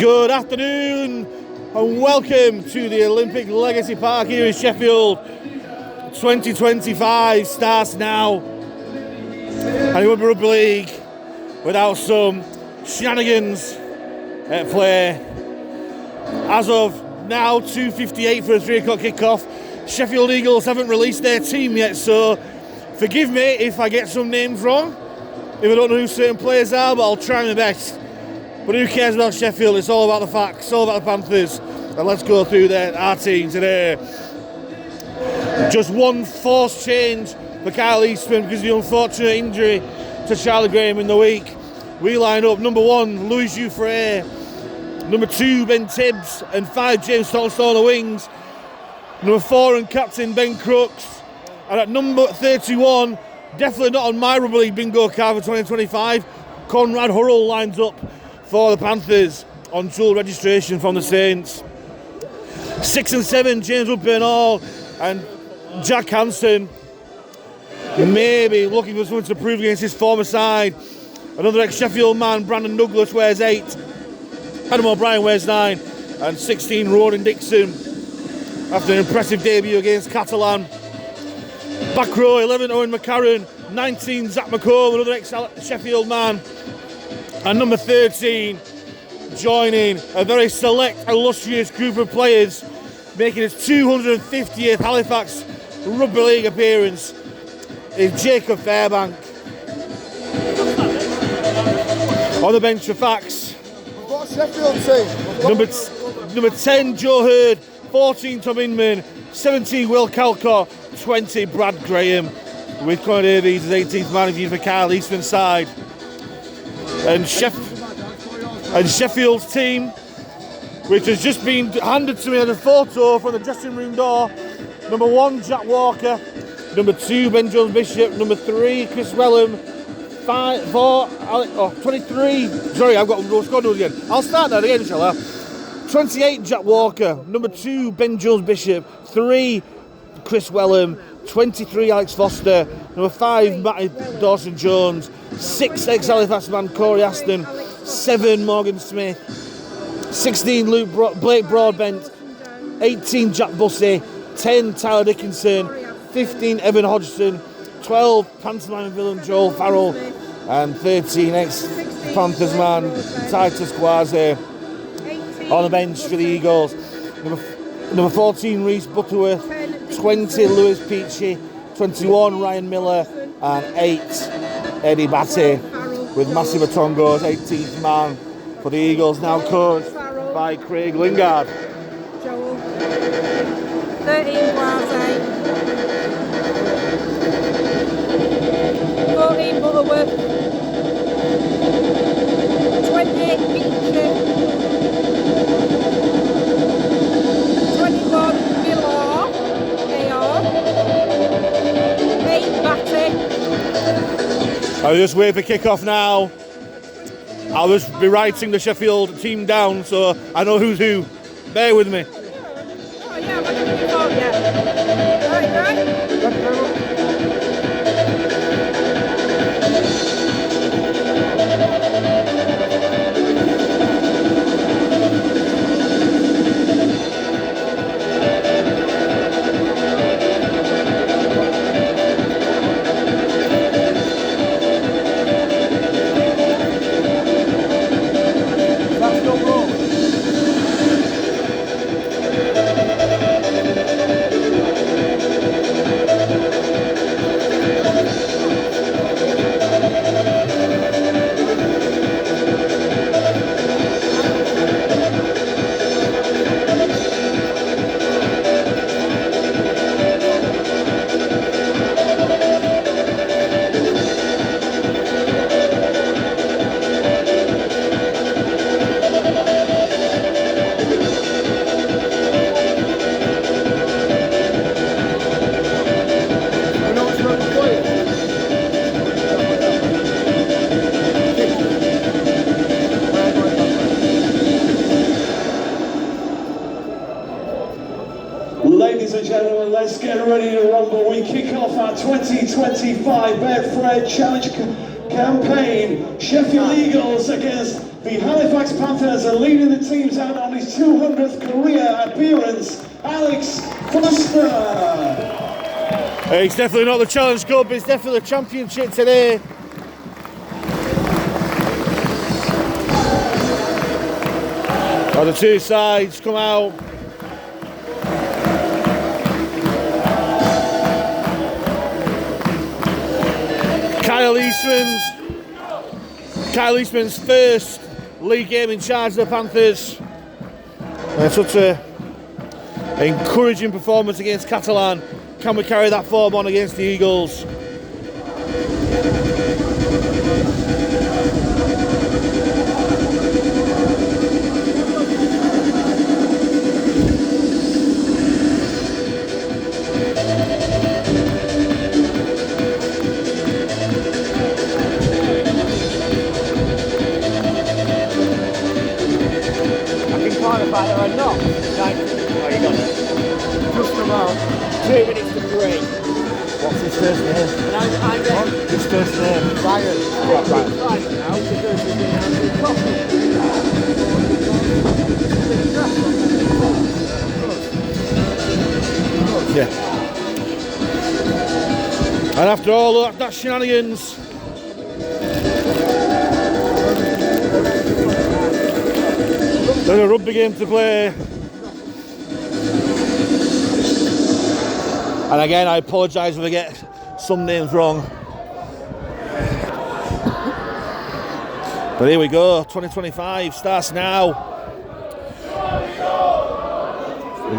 Good afternoon and welcome to the Olympic Legacy Park here in Sheffield. 2025 starts now, and it won't be rugby league without some shenanigans at play. As of now, 2:58 for a 3 o'clock kickoff. Sheffield Eagles haven't released their team yet, so forgive me if I get some names wrong, if I don't know who certain players are, but I'll try my best. But who cares about Sheffield? It's all about the facts, it's all about the Panthers. And let's go through our team today. Just one forced change for Kyle Eastman because of the unfortunate injury to Charlie Graham in the week. We line up number 1, Louis Jouffre, number 2, Ben Tibbs, and 5, James Thompson on the wings. Number 4 and captain Ben Crooks. And at number 31, definitely not on my rugby league bingo card for 2025, Conrad Hurrell lines up for the Panthers on dual registration from the Saints. 6 and 7, James Woodburn-Hall and Jack Hansen, maybe looking for something to prove against his former side. Another ex-Sheffield man, Brandon Douglas, wears 8. Adam O'Brien wears 9. And 16, Ronan Dixon, after an impressive debut against Catalan. Back row, 11, Owen McCarron. 19, Zach McComb, another ex-Sheffield man. And number 13, joining a very select, illustrious group of players, making his 250th Halifax Rugby League appearance, is Jacob Fairbank. On the bench for Fax, we've got a Sheffield team. Number 10, Joe Hurd. 14, Tom Inman. 17, Will Calcott. 20, Brad Graham. With Conor Davies as 18th man of the year for Kyle Eastman's side. And Sheffield's team, which has just been handed to me as a photo from the dressing room door. Number 1, Jack Walker. Number 2, Ben Jones-Bishop. Number 3, Chris Wellham. 23. Sorry, I've got to again. I'll start that again, shall I? 28, Jack Walker. Number 2, Ben Jones-Bishop. 3, Chris Wellham. 23, Alex Foster. Number 5, Matty Dawson-Jones. 6, ex-Halifax man Corey Aston. 7, Morgan Smith. 16, Blake Broadbent. 18, Jack Bussey. 10, Tyler Dickinson. 15, Evan Hodgson. 12, pantomime villain Joel Farrell. And 13, ex-Panthers man Titus Quasi on the bench for the Eagles. Number 14, Reece Butterworth. 20, Lewis Peachy. 21, Ryan Miller. And 8, Eddie Batty, with Massey Batongo as 18th man for the Eagles, now coached by Craig Lingard. Joel. 13, Blase. 14, Butterworth. 20, Peachy. 21, Miller. AR. 8, Batty. I'll just wait for kick-off now. I'll just be writing the Sheffield team down so I know who's who. Bear with me. Oh yeah, I'm not going to be called yet. Right. Ladies and gentlemen, let's get ready to rumble. We kick off our 2025 Betfred Challenge campaign. Sheffield Eagles against The Halifax Panthers are leading the teams out on his 200th career appearance, Alex Foster. It's definitely not the Challenge Cup, it's definitely the Championship today. The two sides come out. Kyle Eastman's first league game in charge of the Panthers. Such an encouraging performance against Catalan. Can we carry that form on against the Eagles? There are not 90. Oh, you got it. Just about 2 minutes to 3. What's his first name? And I'm ready. His first name? Ryan. Yeah, Ryan. Now because we've been out to coffee. Yeah. And after all that shenanigans, there's a rugby game to play. And again, I apologise if I get some names wrong. But here we go, 2025 starts now.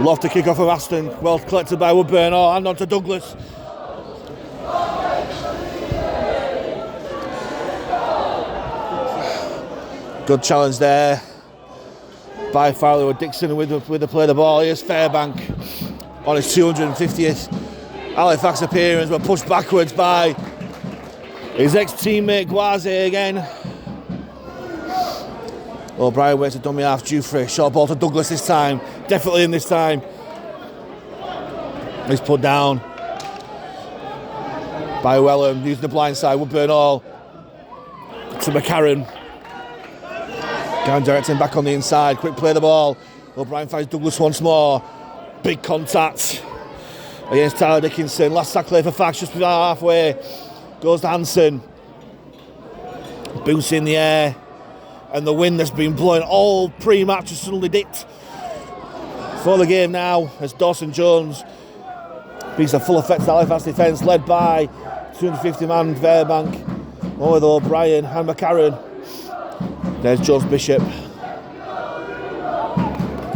Love to kick off of Aston, well collected by Woodburn. Oh, and on to Douglas. Good challenge there by Farley with Dixon with the play the ball. Here's Fairbank on his 250th Halifax appearance, but pushed backwards by his ex-teammate Guaze again. O'Brien waits a dummy half, Jufrey, short ball to Douglas this time, definitely in this time. He's put down by Wellham, using the blind side, Woodburn all to McCarran. Down directing back on the inside, quick play the ball. O'Brien finds Douglas once more. Big contact against Tyler Dickinson. Last tackle for Fax just about halfway. Goes to Hansen. Boots in the air. And the wind that's been blowing all pre-match has suddenly dipped. For the game now, as Dawson Jones brings a full effect to the Halifax defence, led by 250-man Fairbank. With O'Brien and McCarran. There's Jones Bishop.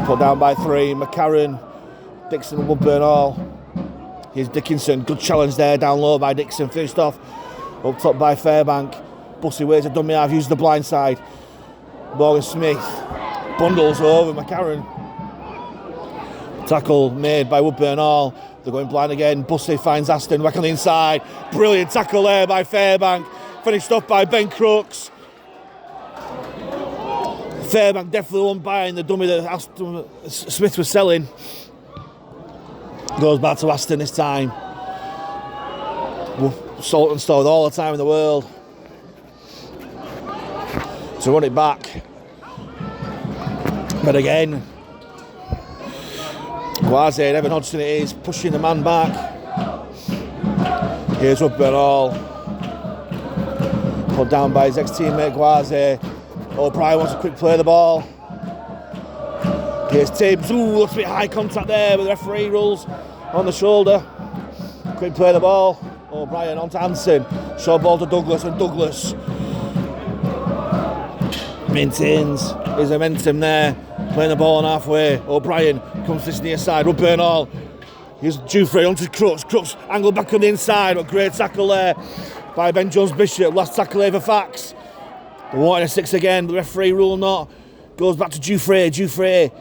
Put down by 3. McCarran, Dixon and Woodburn all. Here's Dickinson. Good challenge there, down low by Dixon. Finished off up top by Fairbank. Bussy waits a dummy half, uses the blind side. Morgan Smith bundles over McCarran. Tackle made by Woodburn all. They're going blind again. Bussy finds Aston back on the inside. Brilliant tackle there by Fairbank. Finished off by Ben Crooks. Fairbank definitely won buying the dummy that Aston Smith was selling. Goes back to Aston this time. Salt and store with all the time in the world to run it back. But again, Guaze, Evan Hodgson it is, pushing the man back. Here's Woodburn all. Put down by his ex-teammate Guaze. O'Brien wants to quick play the ball. Here's Tibbs. Ooh, looks a bit high contact there, but the referee rules on the shoulder. Quick play the ball. O'Brien on to Hansen. Short ball to Douglas, and Douglas maintains his momentum there. Playing the ball on halfway. O'Brien comes to this near side. Woodburn all. Here's Jufrey onto Crooks. Crooks angled back on the inside. But great tackle there by Ben Jones Bishop. Last tackle here for Fax. They're wanting a 6 again, but the referee rule not. Goes back to Jufrey. Jufrey,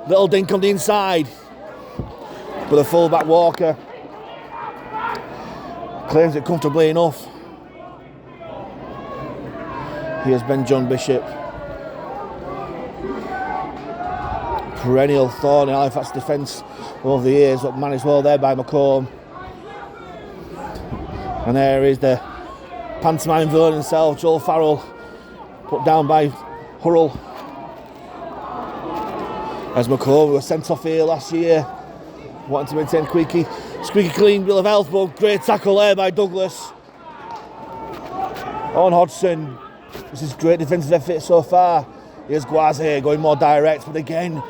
little dink on the inside. But the fullback Walker claims it comfortably enough. Here's Ben John Bishop. Perennial thorn in Halifax defence over the years, but managed well there by McComb. And there is the pantomime villain himself, Joel Farrell, put down by Hurrell. As McCall, who was sent off here last year, wanting to maintain squeaky clean bill of health, but great tackle there by Douglas. On Hodgson. This is great defensive effort so far. Here's Guaze going more direct, but again,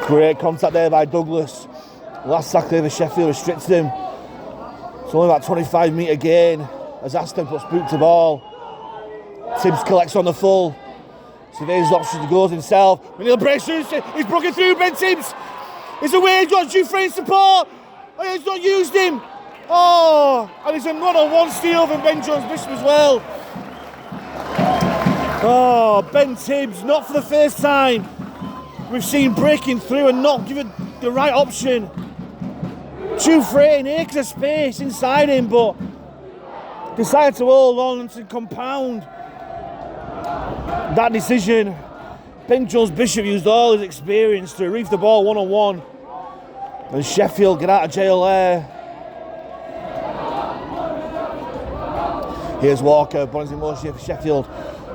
great contact there by Douglas. Last tackle over Sheffield restricted him. It's only about 25 metre gain as Aston puts boot to ball. Tibbs collects on the full. Surveys his options, he goes himself. Manila breaks through, he's broken through, Ben Tibbs. It's away, he's got Dufresne support. Oh, he's not used him. Oh, and it's a one-on-one steal from Ben Jones Bishop as well. Oh, Ben Tibbs, not for the first time. We've seen breaking through and not given the right option. Dufresne, acres of space inside him, but decided to hold on and to compound that decision. Ben Jones Bishop used all his experience to reef the ball one-on-one. And Sheffield get out of jail there. Here's Walker, bodies in motion for Sheffield.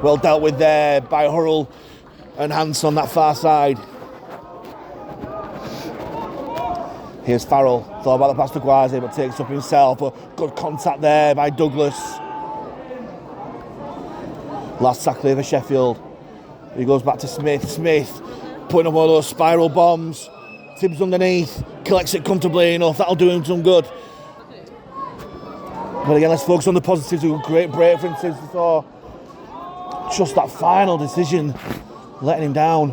Well dealt with there by Hurrell and Hanson on that far side. Here's Farrell, thought about the pass to Guaze, but takes up himself. But good contact there by Douglas. Last tackle for Sheffield. He goes back to Smith. Smith putting up one of those spiral bombs. Tibbs underneath, collects it comfortably enough. That'll do him some good. But again, let's focus on the positives. A great break from Tibbs before. Just that final decision, letting him down.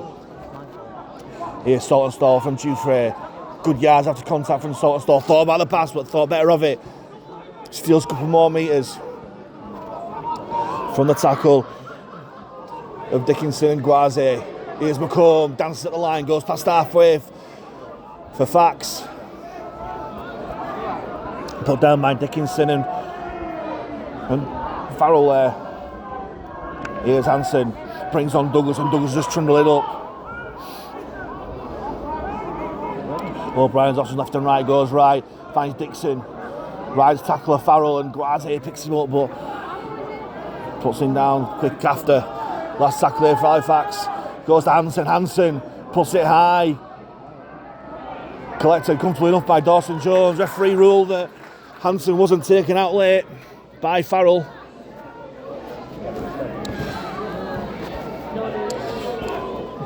Here's Saltonstall from Dufresne. Good yards after contact from Saltonstall. Thought about the pass, but thought better of it. Steals a couple more metres from the tackle of Dickinson and Guaze. Here's McComb, dances at the line, goes past halfway for Fax. Put down by Dickinson and Farrell there. Here's Hanson, brings on Douglas, and Douglas just trundle it up. O'Brien's options left and right, goes right, finds Dixon. Rides tackle of Farrell and Guaze picks him up, but puts him down quick after. Last tackle there for Halifax. Goes to Hanson. Hanson puts it high. Collected comfortably enough by Dawson Jones. Referee ruled that Hanson wasn't taken out late by Farrell.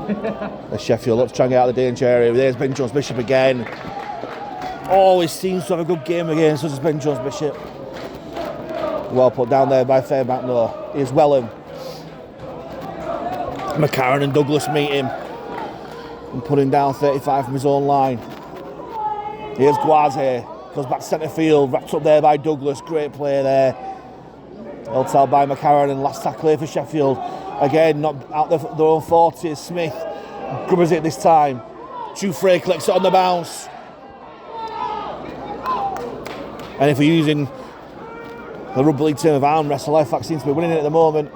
The Sheffield looks trying to get out of the danger area. There's Ben Jones Bishop again. Always seems to have a good game against us as Ben Jones Bishop. Well put down there by Fairbank though. Here's Wellham. McCarran and Douglas meet him and put him down 35 from his own line. Here's Guaze, goes back to centre field, wrapped up there by Douglas. Great play there. Held out by McCarran, and last tackle here for Sheffield. Again, not out their own 40. Smith grubbers it this time. Dufresne collects it on the bounce. And if we're using the rugby league term of arm wrestle, Halifax seems to be winning it at the moment.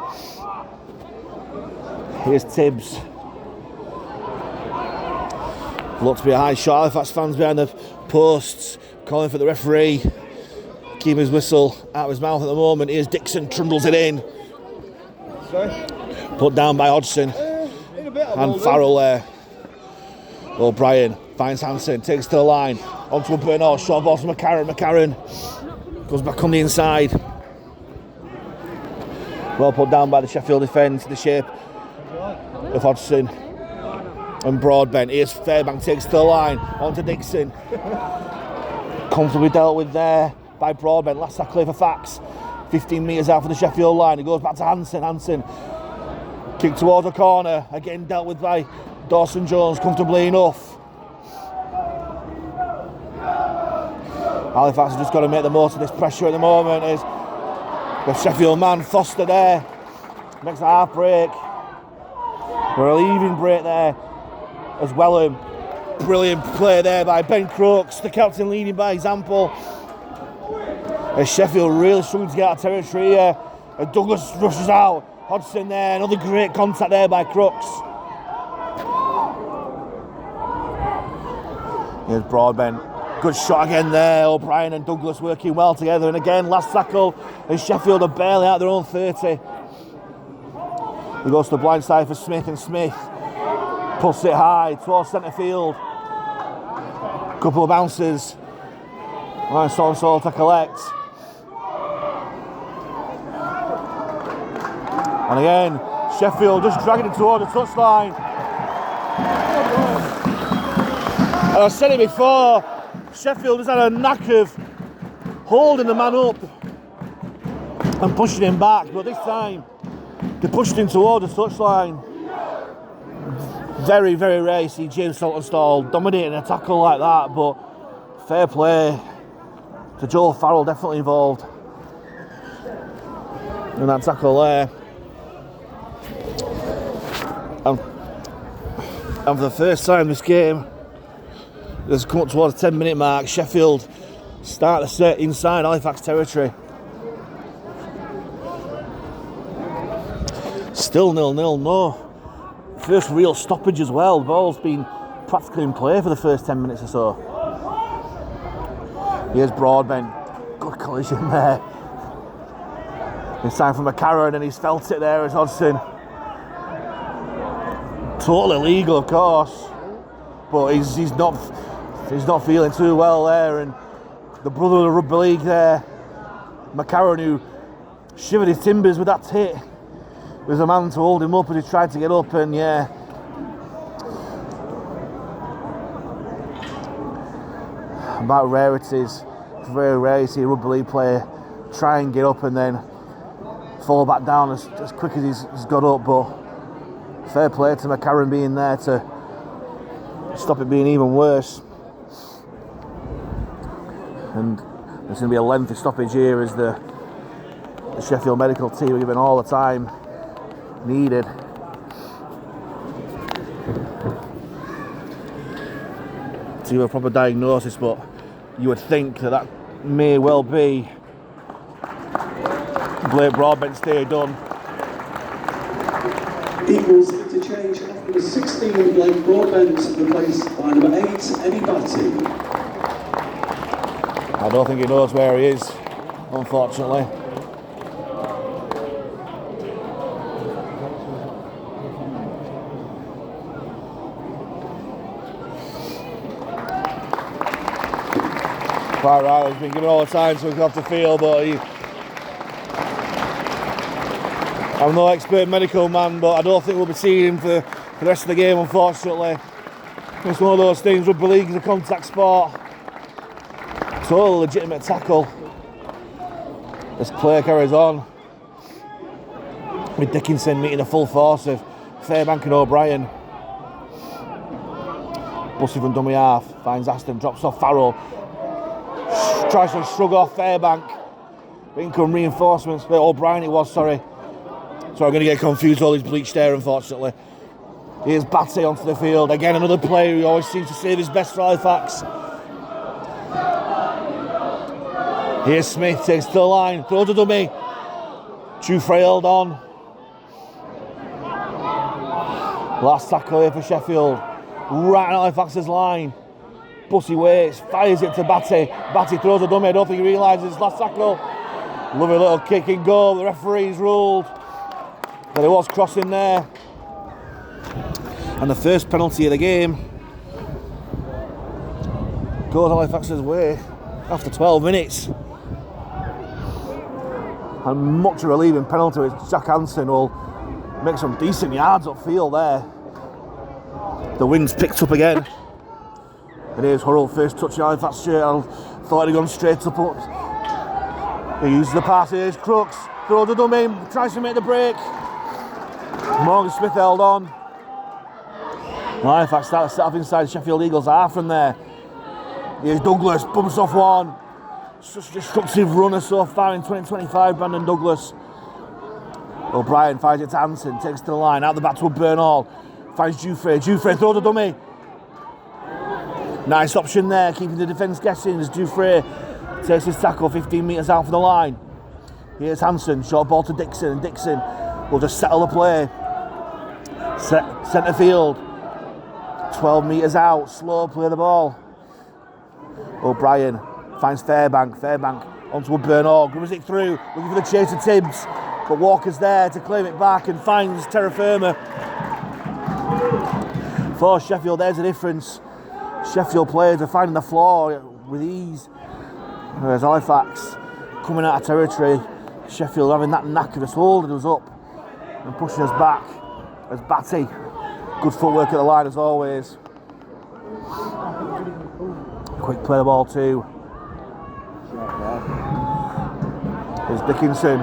Here's Tibbs. Looks to be a high shot. Halifax fans behind the posts calling for the referee. Keeping his whistle out of his mouth at the moment. Here's Dixon, trundles it in. Sorry? Put down by Hodgson. And Farrell there. O'Brien finds Hanson, takes to the line. Onto a Bernard, short ball from McCarran. McCarran goes back on the inside. Well put down by the Sheffield defence, the shape of Hodgson and Broadbent. Here's Fairbank, takes to the line, onto Dixon. Comfortably dealt with there by Broadbent. Last tackle for Fax. 15 metres out for the Sheffield line. It goes back to Hanson. Hanson kick towards the corner. Again dealt with by Dawson Jones comfortably enough. Halifax has just got to make the most of this pressure at the moment. Is the Sheffield man, Foster there. Makes a half break. We're a leaving break there as Wellham. Brilliant play there by Ben Crooks, the captain leading by example. As Sheffield really struggling to get out of territory here. And Douglas rushes out. Hodgson there, another great contact there by Crooks. Here's Broadbent. Good shot again there. O'Brien and Douglas working well together. And again, last tackle. And Sheffield are barely out their own 30. He goes to the blind side for Smith, and Smith puts it high towards centre field. Couple of bounces. Nice on soul to collect. And again, Sheffield just dragging it toward the touchline. I said it before, Sheffield has had a knack of holding the man up and pushing him back, but this time they pushed him toward the touchline. Very, very rare to see James Saltonstall dominating a tackle like that, but fair play to Joel Farrell, definitely involved in that tackle there. And for the first time this game, it's come up towards the 10-minute mark. Sheffield start to set inside Halifax territory. Still 0-0, no. First real stoppage as well. The ball's been practically in play for the first 10 minutes or so. Here's Broadbent. Good collision there. It's time for McCarron, and he's felt it there as Hodgson. Totally legal, of course, but he's not feeling too well there. And the brother of the rugby league there, McCarron, who shivered his timbers with that hit, was a man to hold him up as he tried to get up. And yeah, about rarities, it's very rare to see a rugby league player try and get up and then fall back down as quick as he's got up. But fair play to McCarron being there to stop it being even worse. And there's going to be a lengthy stoppage here as the Sheffield medical team are given all the time needed. To do a proper diagnosis, but you would think that may well be Blake Broadbent's day done. Eagles interchange after the 16 Blake Broadbent replaced by number 8 Eddie Batty. I don't think he knows where he is, unfortunately. Quite right, he's been given all the time to go off the field, but I'm no expert medical man, but I don't think we'll be seeing him for the rest of the game, unfortunately. It's one of those things, rugby league is a contact sport. Totally legitimate tackle. This play carries on, with Dickinson meeting the full force of Fairbank and O'Brien. Bussy from dummy half, finds Aston, drops off Farrell. Tries to shrug off Fairbank. Income reinforcements. O'Brien it was, sorry. So I'm going to get confused with all his bleached hair, unfortunately. Here's Batty onto the field. Again, another player who always seems to save his best for Halifax. Here's Smith, takes to the line, throws a dummy. Jufrey held on. Last tackle here for Sheffield. Right on Halifax's line. Bussy waits, fires it to Batty. Batty throws a dummy, I don't think he realises his last tackle. Lovely little kick and goal, the referee's ruled. But it was crossing there. And the first penalty of the game goes Halifax's way after 12 minutes. And much relieving penalty with Jack Hansen will make some decent yards upfield there. The wind's picked up again. And here's Hurrell, first touch on Halifax shirt. I thought he'd gone straight up. He uses the pass, here's Crooks. Throws a dummy, tries to make the break. Morgan Smith held on. Halifax start to set off inside Sheffield Eagles half from there. Here's Douglas, bumps off one. Such a destructive runner so far in 2025, Brandon Douglas. O'Brien finds it to Hansen, takes to the line, out the back to Bernal. Finds Jufrey throws a dummy. Nice option there, keeping the defence guessing as Jufrey takes his tackle 15 metres out from the line. Here's Hansen, short ball to Dixon, and Dixon will just settle the play. Centre field, 12 metres out, slow play the ball. O'Brien finds Fairbank onto a Bernal, grabs it through, looking for the chase of Tibbs. but Walker's there to claim it back and finds terra firma for Sheffield. There's the difference. Sheffield players are finding the floor with ease, whereas Halifax coming out of territory. Sheffield having that knack of just holding us up and pushing us back. As Batty, good footwork at the line as always. Quick play the ball too. Here's Dickinson.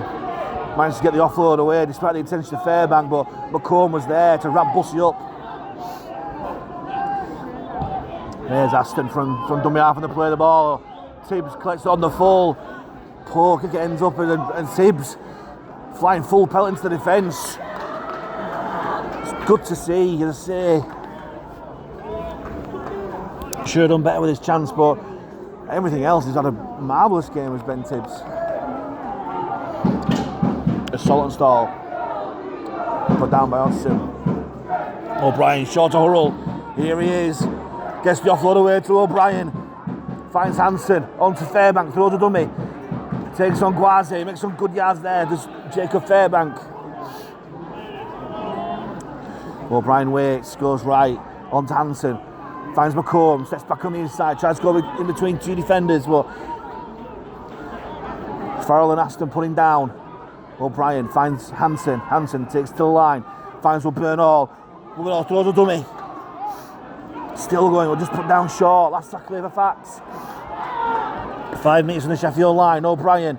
Managed to get the offload away despite the attention of Fairbank, but McComb was there to wrap Bussey up. There's Aston from dummy half and they play the ball. Tibbs collects it on the full. Poor kick, it ends up and Tibbs flying full pelt into the defence. It's good to see, as I say. Should have done better with his chance, but everything else, he's had a marvellous game as Ben Tibbs. A Saltonstall put down by Hodgson. O'Brien short to Hurrell. Here he is. Gets the offload away to O'Brien. Finds Hansen onto Fairbank, throws a dummy. Takes on Guazi, makes some good yards there. Does Jacob Fairbank. O'Brien waits, goes right onto Hansen. Finds McComb, steps back on the inside, tries to go in between two defenders, but Farrell and Aston put him down. O'Brien finds Hansen. Hansen takes to the line, finds Burnall. Burnall throws a dummy. Still going, we'll just put down short. Last tackle of the facts. 5 minutes on the Sheffield line. O'Brien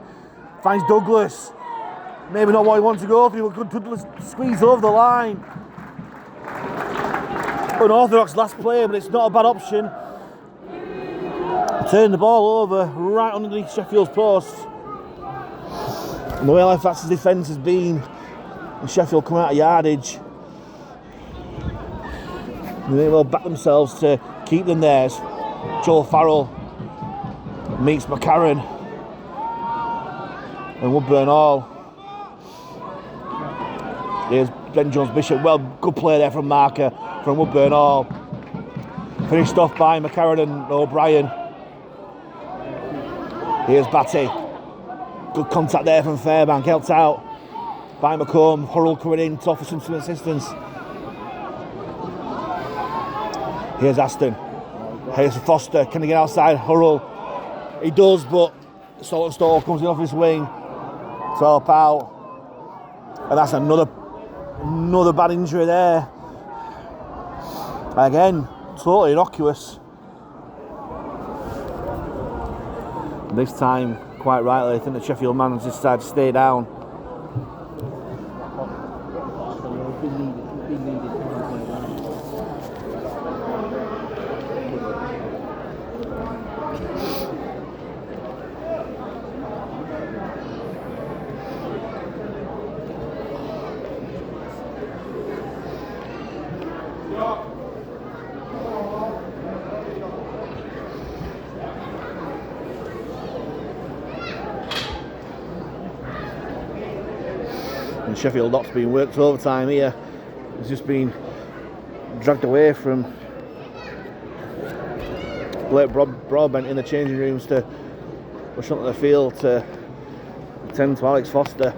finds Douglas. Maybe not what he wants to go for, but Douglas squeeze over the line. Unorthodox last play, but it's not a bad option. Turn the ball over right underneath Sheffield's post. And the way Halifax's defence has been, and Sheffield coming out of yardage, they may well back themselves to keep them there. Joel Farrell meets McCarran and Woodburn Hall. Here's Ben Jones Bishop. Well, good play there from Marker from Woodburn Hall. Finished off by McCarran and O'Brien. Here's Batty. Good contact there from Fairbank. Helped out by McComb. Hurrell coming in to offer some assistance. Here's Aston. Here's Foster. Can he get outside Hurrell? He does, but Saltonstall comes in off his wing to help out. And that's another bad injury there. Again, totally innocuous. This time, quite rightly, I think the Sheffield man has decided to stay down. And Sheffield Doc's being worked overtime here. He's just been dragged away from Blake Broadbent in the changing rooms to push onto the field to attend to Alex Foster.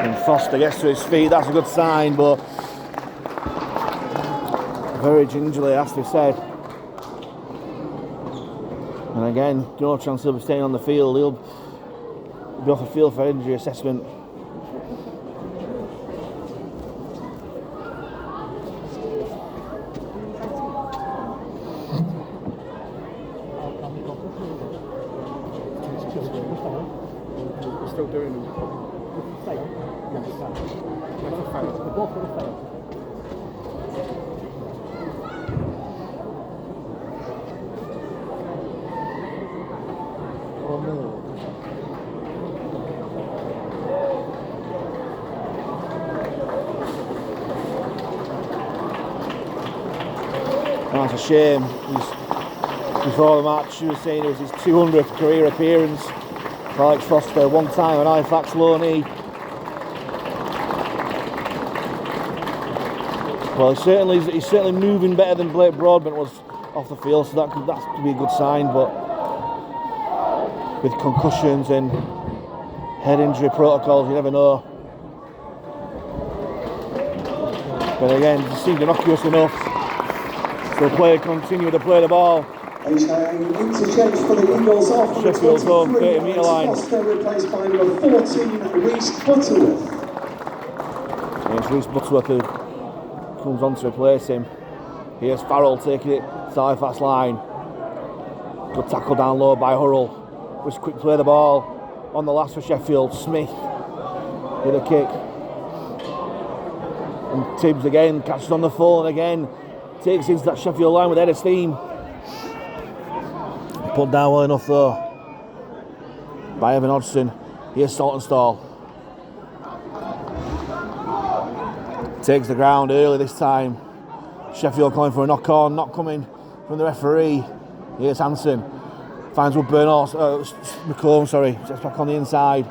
And Foster gets to his feet, that's a good sign, but very gingerly, has to be said. And again, no chance of staying on the field. He'll be off the field for injury assessment. Still doing them. That's a shame. Before the match, he was saying it was his 200th career appearance. Alex Foster, one time at Halifax loanee. Well, he's certainly moving better than Blake Broadbent was off the field, so that could be a good sign. But with concussions and head injury protocols, you never know. But again, it seemed innocuous enough. So the player continued to play the ball. Interchange for the Eagles off Sheffield's own 30 metre line. Foster replaced by number 14, Reece Butterworth. It's Reece Butterworth who comes on to replace him. Here's Farrell taking it to the Halifax line. Good tackle down low by Hurrell. Just quick play the ball on the last for Sheffield. Smith with a kick. And Tibbs again catches on the full and again takes into that Sheffield line with head of steam. Put down well enough though by Evan Hodgson. Here's Saltonstall. Takes the ground early this time. Sheffield calling for a knock on, not coming from the referee. Here's Hansen. Finds Woodburn, McComb, sorry, just back on the inside.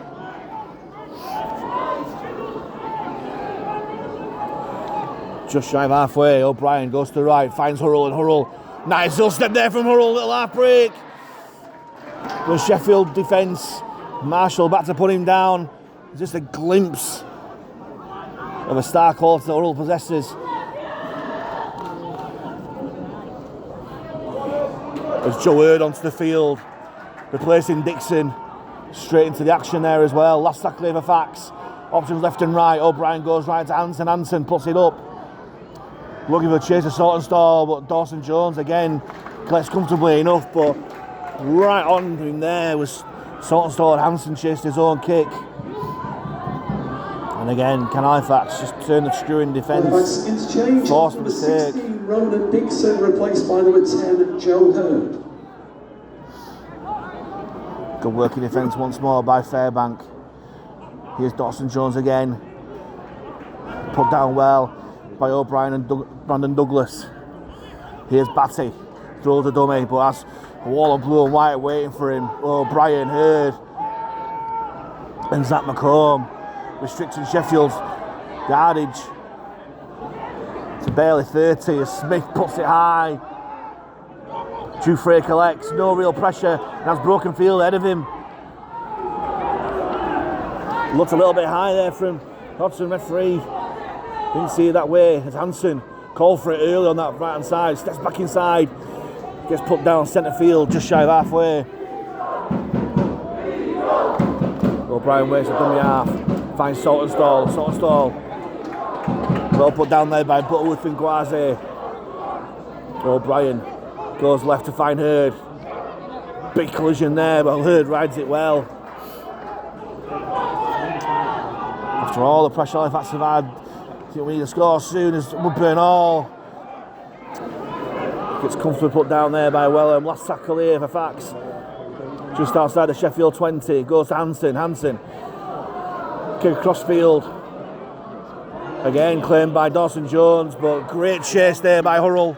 Just shy of halfway, O'Brien goes to the right, finds Hurrell, and Hurrell, nice little step there from Hurrell, little half break. The Sheffield defence, Marshall back to put him down. Just a glimpse of a star quality that Hurrell possesses. As Joe Hurd onto the field, replacing Dixon, straight into the action there as well. Last tackle over Fax, options left and right. O'Brien goes right to Hansen, Hansen puts it up. Looking for a chase of Saltonstall, but Dawson Jones again collects comfortably enough, but right on him there was Saltonstall and Hansen chased his own kick. And again, can Halifax just turn the screw in defence? Forced a mistake. 16, Ronan Dixon replaced by number 10, Joe Hurd. Good working defence once more by Fairbank. Here's Dawson Jones again. Put down well by O'Brien and Brandon Douglas. Here's Batty. Throws a dummy, but has a wall of blue and white waiting for him. O'Brien, Hurd, and Zach McComb. Restricting Sheffield's yardage to barely 30 as Smith puts it high. Dufresne collects, no real pressure, and has broken field ahead of him. Looked a little bit high there from Hodgson, referee. Didn't see it that way as Hansen called for it early on that right hand side, steps back inside, gets put down centre field just shy of halfway. O'Brien waits a dummy half, finds Saltonstall. Well put down there by Butterworth and Guaze. O'Brien goes left to find Hurd. Big collision there, but Hurd rides it well. After all the pressure Halifax have had, we need to score soon as Woodburn Hall gets comfortably put down there by Wellham. Last tackle here for Fax. Just outside the Sheffield 20. Goes to Hansen. Kick across field. Again claimed by Dawson Jones, but great chase there by Hurrell.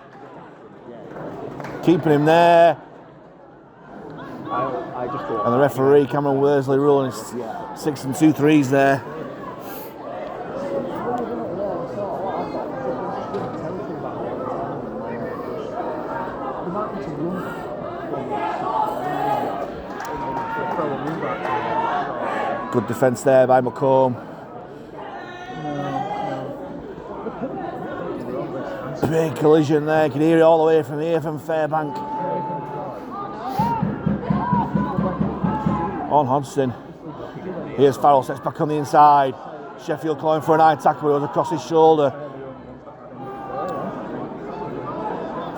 Keeping him there. And the referee, Cameron Worsley, ruling 6 and 2 threes there. Good defence there by McComb. Big collision there, you can hear it all the way from here from Fairbank. On Hodgson. Here's Farrell, sets back on the inside. Sheffield calling for an high tackle, it was across his shoulder.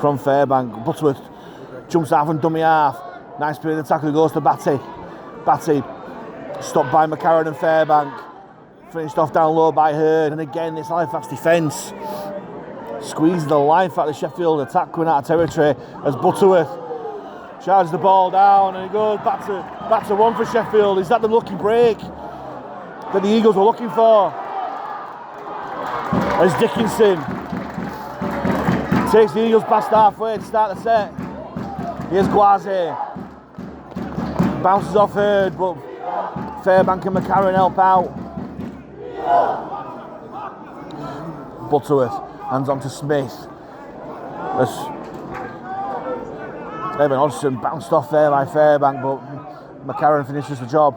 From Fairbank, Butterworth jumps out and dummy half. Nice spin in the tackle, goes to Batty. Batty stopped by McCarron and Fairbank. Finished off down low by Hurd, and again this Halifax defence squeezing the life out of the Sheffield attack, going out of territory as Butterworth charges the ball down, and it goes back to one for Sheffield. Is that the lucky break that the Eagles were looking for? As Dickinson takes the Eagles past halfway to start the set. Here's Guaze. Bounces off Hurd, but Fairbank and McCarron help out. Butterworth hands on to Smith. As Evan Hodgson bounced off there by Fairbank, but McCarron finishes the job.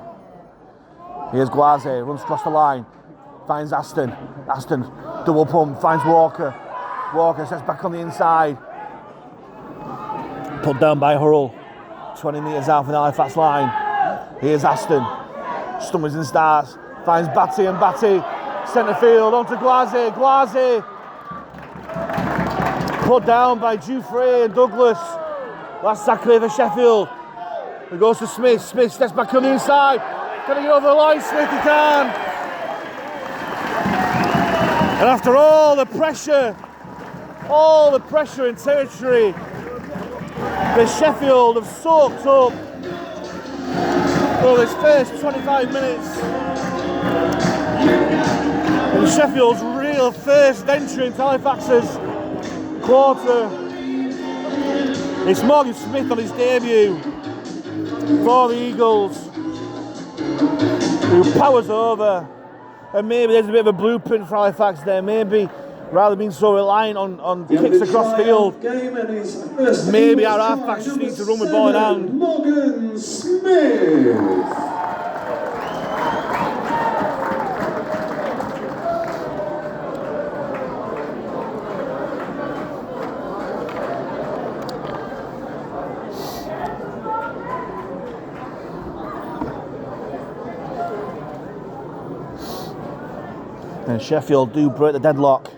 Here's Guaze, runs across the line, finds Aston. Aston, double pump, finds Walker. Walker sets back on the inside. Put down by Hurrell. 20 metres out from the Halifax line. Here's Aston. Stummers and starts. Finds Batty and Batty. Centre field onto Guaze. Guaze. Put down by Dufresne and Douglas. Last tackle for Sheffield. It goes to Smith. Smith steps back on the inside. Can he get over the line? Smith, he can. And after all the pressure and territory that Sheffield have soaked up over this first 25 minutes, and Sheffield's real first entry into Halifax's quarter, it's Morgan Smith on his debut for the Eagles, who powers over. And maybe there's a bit of a blueprint for Halifax there. Maybe rather than being so reliant on kicks across field, maybe our halfbacks just need to run with ball in hand. Morgan Smith. And Sheffield do break the deadlock.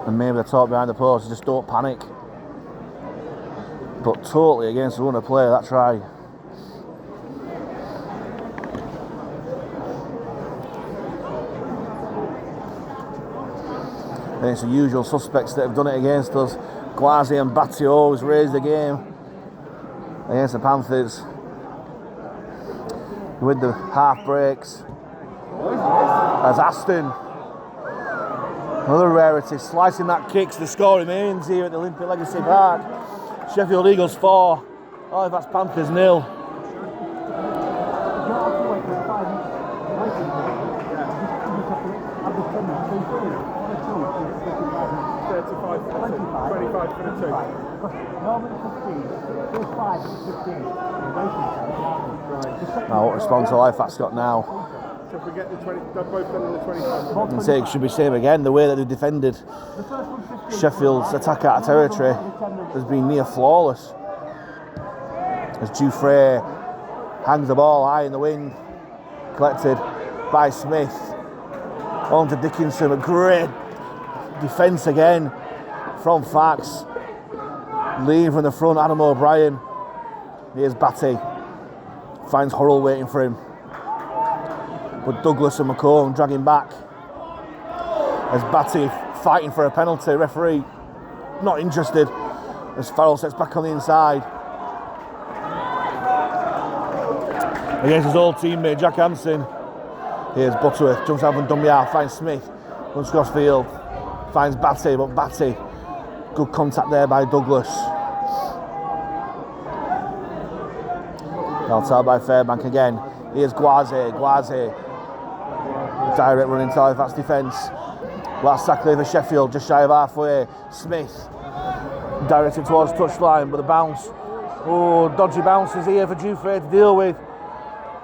And maybe the talk behind the post is just don't panic. But totally against the run of play, that try. And it's the usual suspects that have done it against us. Guaze and Batty always raise the game against the Panthers with the half breaks. As Aston, another rarity, slicing that kicks. The score remains here at the Olympic Legacy Park. Sheffield Eagles 4, Halifax Panthers 0. Now what response Halifax got now? So if we get the 20, they're both done in the 25. And say it should be same again. The way that they defended Sheffield's attack out of territory has been near flawless. As Dufresne hangs the ball high in the wind, collected by Smith. On to Dickinson, a great defence again from Fax. Leading from the front, Adam O'Brien. Here's Batty. Finds Hurrell waiting for him. But Douglas and McComb dragging back. As Batty fighting for a penalty. Referee not interested. As Farrell sets back on the inside. Against his old teammate Jack Hansen. Here's Butterworth. Jumps out from Dumbiar. Finds Smith. Runs across field. Finds Batty. But Batty. Good contact there by Douglas. Held out by Fairbank again. Here's Guaze. Guaze. Direct run into Halifax defence. Last tackle for Sheffield, just shy of halfway. Smith. Directed towards touchline, but the bounce. Oh, dodgy bounces here for Dufresne to deal with.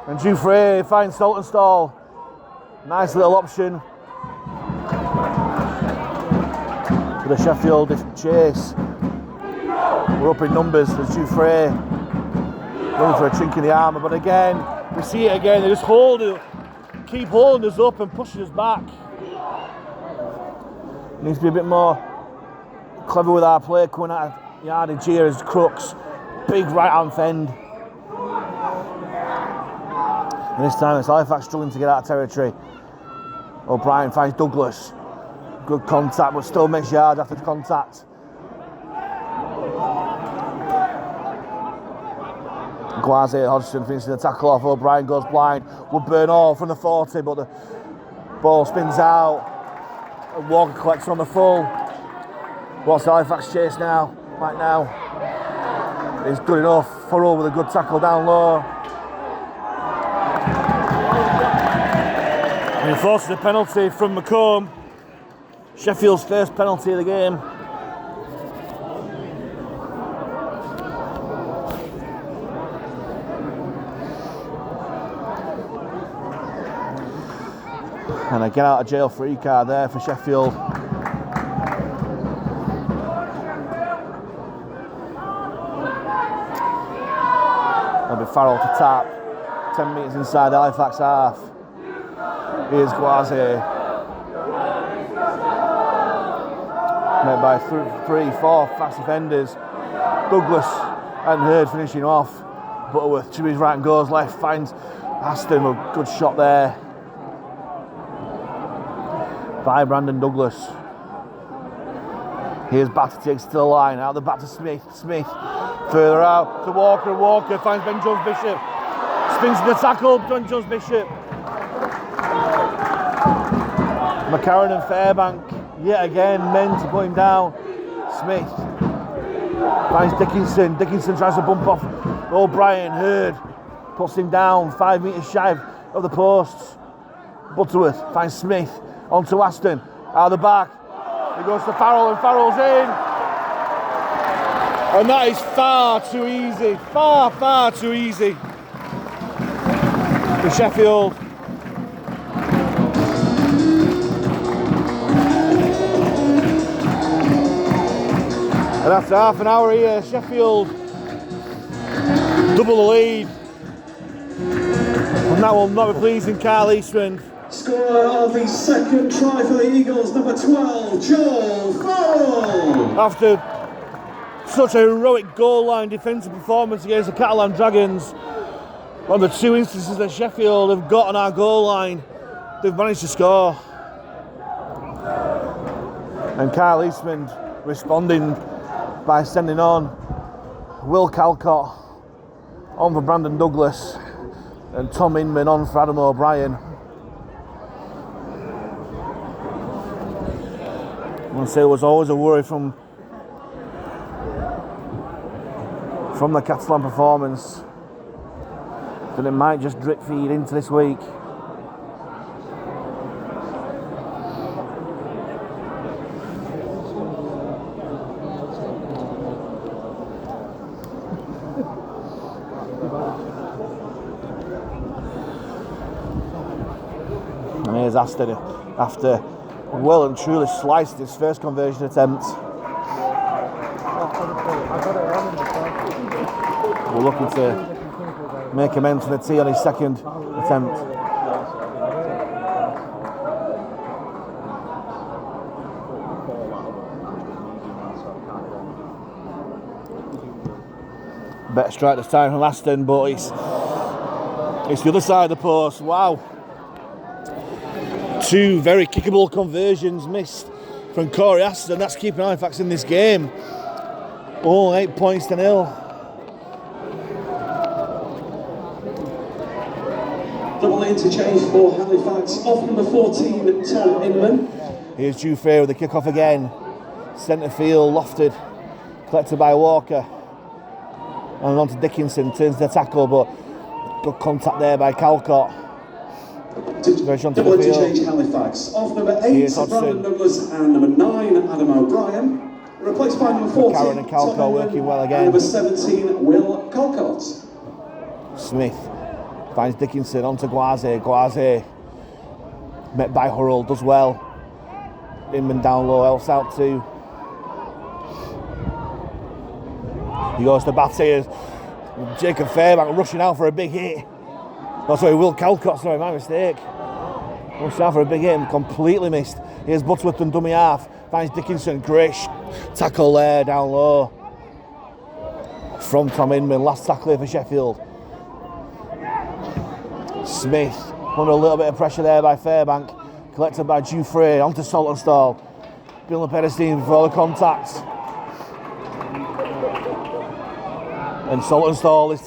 And Dufresne finds Saltonstall. Nice little option. For the Sheffield chase. We're up in numbers as Dufresne running for a chink in the armour. But again, we see it again. They just keep holding us up and pushing us back. Needs to be a bit more clever with our play coming out of yardage here as Crooks. Big right hand fend. And this time it's Halifax struggling to get out of territory. O'Brien finds Douglas. Good contact, but still makes yards after the contact. Gwazi Hodgson finishes the tackle off. O'Brien goes blind. Woodburn all from the 40, but the ball spins out. And Walker collects on the full. What's the Halifax chase now? Right now. It's good enough. Furrow with a good tackle down low. And he forces a penalty from McComb. Sheffield's first penalty of the game. And a get out of jail free card there for Sheffield. That'll be Farrell to tap. 10 metres inside the Halifax half. Here's Gwazi. Met by 3-4 fast defenders. Douglas and Hurd finishing off. Butterworth to his right and goes left. Finds Aston, a good shot there by Brandon Douglas. Here's Batter, takes to the line, out the back to Smith. Smith further out to Walker. Walker finds Ben Jones Bishop. Spins to the tackle, Ben Jones Bishop. McCarran and Fairbank yet again meant to put him down. Smith finds Dickinson. Dickinson tries to bump off O'Brien. Hurd puts him down 5 metres shy of the posts. Butterworth finds Smith onto Aston. Out of the back. He goes to Farrell and Farrell's in. And that is far too easy. Far too easy for Sheffield. And after half an hour here, Sheffield double the lead. And that will not be pleasing Carl Eastman. Scorer of the second try for the Eagles, number 12, Joel Farrell. After such a heroic goal line defensive performance against the Catalan Dragons, on the two instances that Sheffield have got on our goal line, they've managed to score. And Carl Eastman responding by sending on Will Calcott on for Brandon Douglas and Tom Inman on for Adam O'Brien. I want to say there was always a worry from the Catalan performance that it might just drip feed into this week. And here's Aston after well and truly sliced his first conversion attempt. We're looking to make amends for the tee on his second attempt. Better strike this time from Aston, but it's the other side of the post. Wow. Two very kickable conversions missed from Corey Aston. That's keeping Halifax in this game. All 8 points to 0. Double interchange for Halifax off number 14, Tom Inman. Here's Dufresne with the kick-off again. Centre field, lofted, collected by Walker. And on to Dickinson, turns the tackle, but good contact there by Calcott. Double interchange Halifax off number 8, Brandon Douglas, and number 9, Adam O'Brien. Replaced by number 14, Karen and Calcott working well again. And number 17, Will Calcott. Smith Finds Dickinson onto Guaze. Guaze met by Hurrell, does well. Inman down low, helps out too. He goes to Batty. Jacob Fairbank rushing out for a big hit. Oh, sorry, Will Calcott, sorry, my mistake. Rushing out for a big hit and completely missed. Here's Butterworth and dummy half. Finds Dickinson, great tackle there, down low. From Tom Inman, last tackle here for Sheffield. Smith, under a little bit of pressure there by Fairbank. Collected by Dufresne, onto Saltonstall. Bill Pedestine before the contact. And Saltonstall this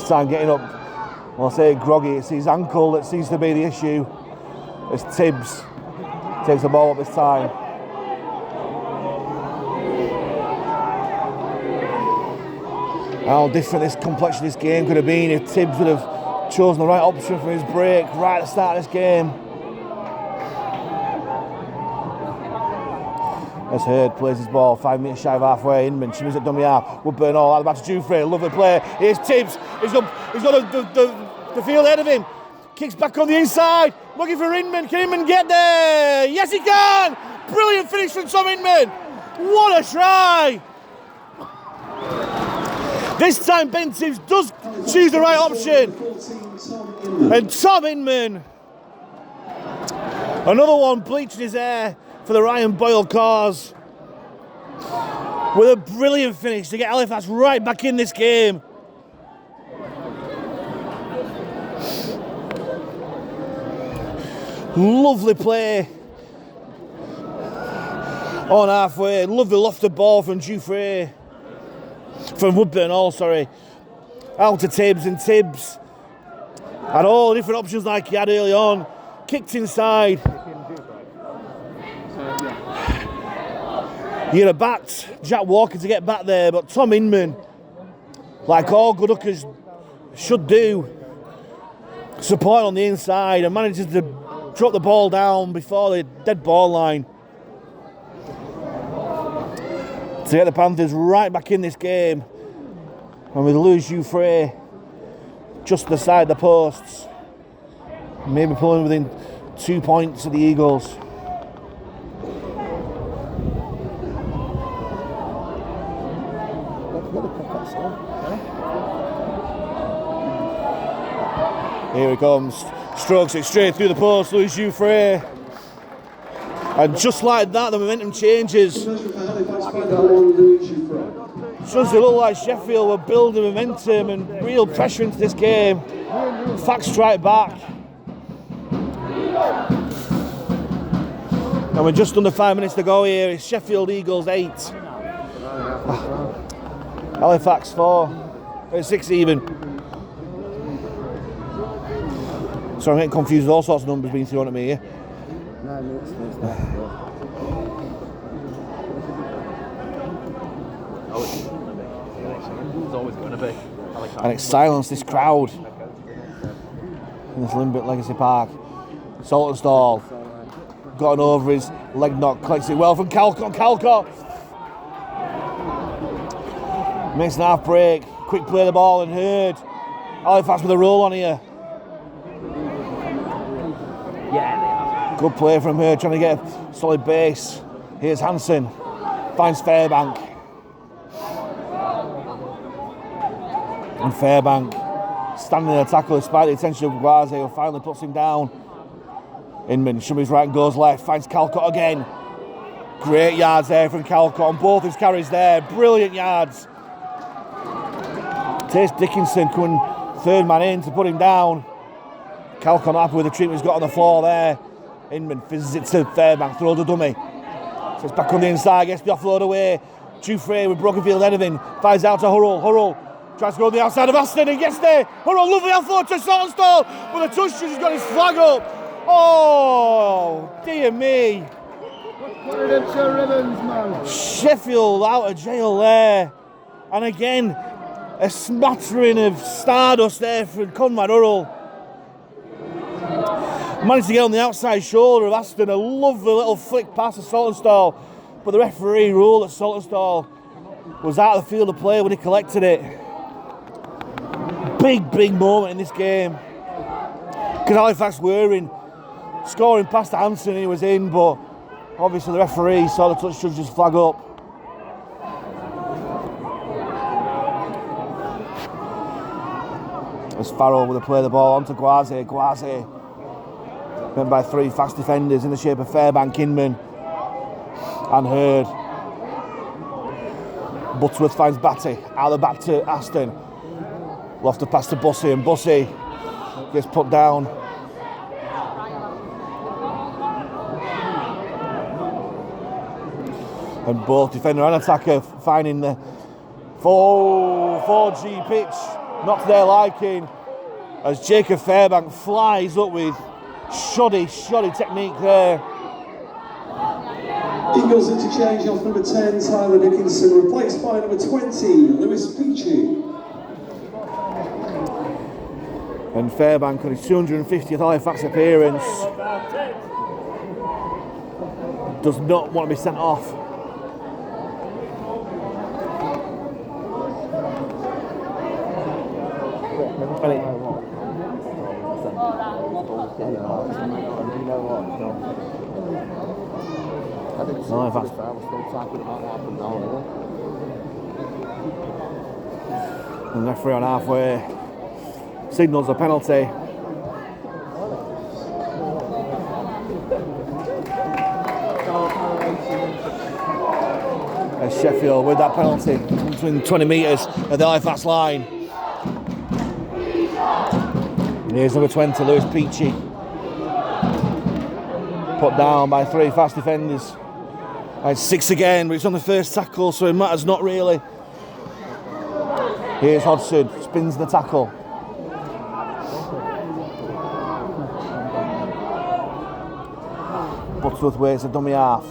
time getting up, well, I'll say groggy, it's his ankle that seems to be the issue. As Tibbs takes the ball up this time. How different this complexion of this game could have been if Tibbs would have chosen the right option for his break right at the start of this game. As Hurd plays his ball, 5 minutes shy of halfway. Inman shimmies at dummy half. Woodburn all out the back to Dufresne. Lovely play. Here's Tibbs. He's got the field ahead of him. Kicks back on the inside. Looking for Inman. Can Inman get there? Yes, he can. Brilliant finish from Tom Inman. What a try. This time Ben Tibbs does choose the right option. And Tom Inman. Another one bleaching his hair for the Ryan Boyle cause, with a brilliant finish to get Halifax right back in this game. Lovely play on halfway, lovely lofted ball from Dufresne, from Woodburn out to Tibbs, and Tibbs had all the different options like he had early on, kicked inside. You'd have backed Jack Walker to get back there, but Tom Inman, like all good hookers should do, support on the inside and manages to drop the ball down before the dead ball line to get the Panthers right back in this game. And with Louis Dufresne just the side of the posts, maybe pulling within 2 points of the Eagles. Here he comes, strokes it straight through the post, Louis Dufresne. And just like that, the momentum changes. Does it look like Sheffield were building momentum and real pressure into this game? Fact strike back. And we're just under 5 minutes to go here. It's Sheffield Eagles 8. Halifax 4. 6 even. So I'm getting confused with all sorts of numbers being thrown at me here. 9 minutes. It's always going to be. And it's silenced this crowd in this Limbit Legacy Park. Saltonstall got an over his leg knock, collects it well from Calcott. Makes an half break, quick play the ball and Hurd. Halifax with a roll on here. Good play from Hurd, trying to get a solid base. Here's Hansen, finds Fairbank. And Fairbank standing in the tackle despite the attention of Guaze, who finally puts him down. Inman shimmies right and goes left, finds Calcott again. Great yards there from Calcott on both his carries there, brilliant yards. Taste Dickinson coming third man in to put him down. Calcott not happy with the treatment he's got on the floor there. Inman fizzes it to Fairbank, throws the dummy. So it's back on the inside, gets the offload away. Dufresne with Brokenfield ahead of him, finds out to Hurrell. Tries to go on the outside of Aston and gets there. Hurrell, lovely offload to Saltonstall, but the touch has got his flag up. Oh, dear me. Put it into ribbons, man. Sheffield out of jail there. And again, a smattering of stardust there from Conrad Hurrell. Managed to get on the outside shoulder of Aston, a lovely little flick pass to Saltonstall, but the referee ruled that Saltonstall was out of the field of play when he collected it. big moment in this game. Because Halifax were in, scoring past Hanson, he was in, but obviously the referee saw the touch judge's flag up. As Farrell would have played the ball onto Gwazi. Gwazi, met by 3 fast defenders in the shape of Fairbank, Inman and Hurd. Butterworth finds Batty, out of the back to Aston. Lofted pass to Bussey, and Bussey gets put down. And both defender and attacker finding the 4G pitch, not to their liking, as Jacob Fairbank flies up with shoddy technique there. Eagles interchange off number 10, Tyler Dickinson, replaced by number 20, Lewis Peachy. And Fairbank on his 250th Halifax appearance does not want to be sent off. Halifax. And the referee on halfway signals a penalty. As Sheffield with that penalty between 20 metres at the Halifax line. And here's number 20, Lewis Peachy. Put down by 3 fast defenders. And 6 again, but it's on the first tackle, so it matters not really. Here's Hodgson, spins the tackle. Butterworth waits a dummy half.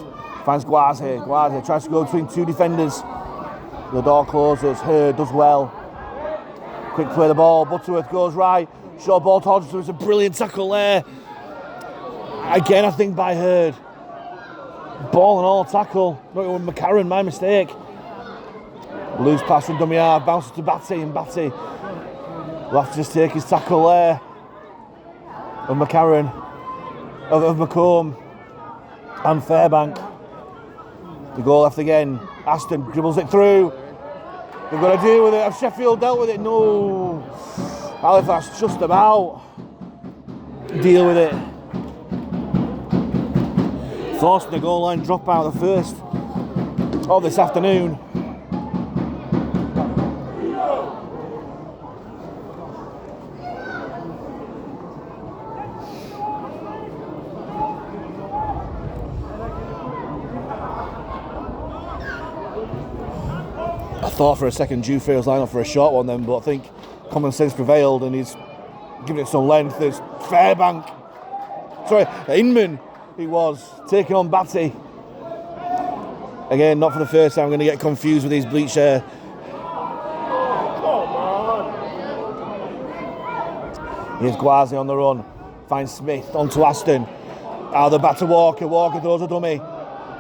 Finds Gwazi. Gwazi tries to go between 2 defenders. The door closes. Hurd does well. Quick play the ball. Butterworth goes right. Short ball to Hodgson. It's a brilliant tackle there. Again, I think by Hurd. Ball and all tackle. Not even McCarron, my mistake. Loose pass from dummy half. Bounces to Batty, and Batty will have to just take his tackle there. Of McCarron. Of McComb. And Fairbank. The goal left again. Aston dribbles it through. They've got to deal with it. Have Sheffield dealt with it? No. Halifax just about deal with it. Forcing the goal line drop out the first of this afternoon. I thought for a second Dufresne's line up for a short one then, but I think common sense prevailed and he's giving it some length. There's Inman, he was taking on Batty. Again, not for the first time, I'm going to get confused with his bleach hair. Here's Gwazi on the run, finds Smith onto Aston. Out of the back to Walker, Walker throws a dummy.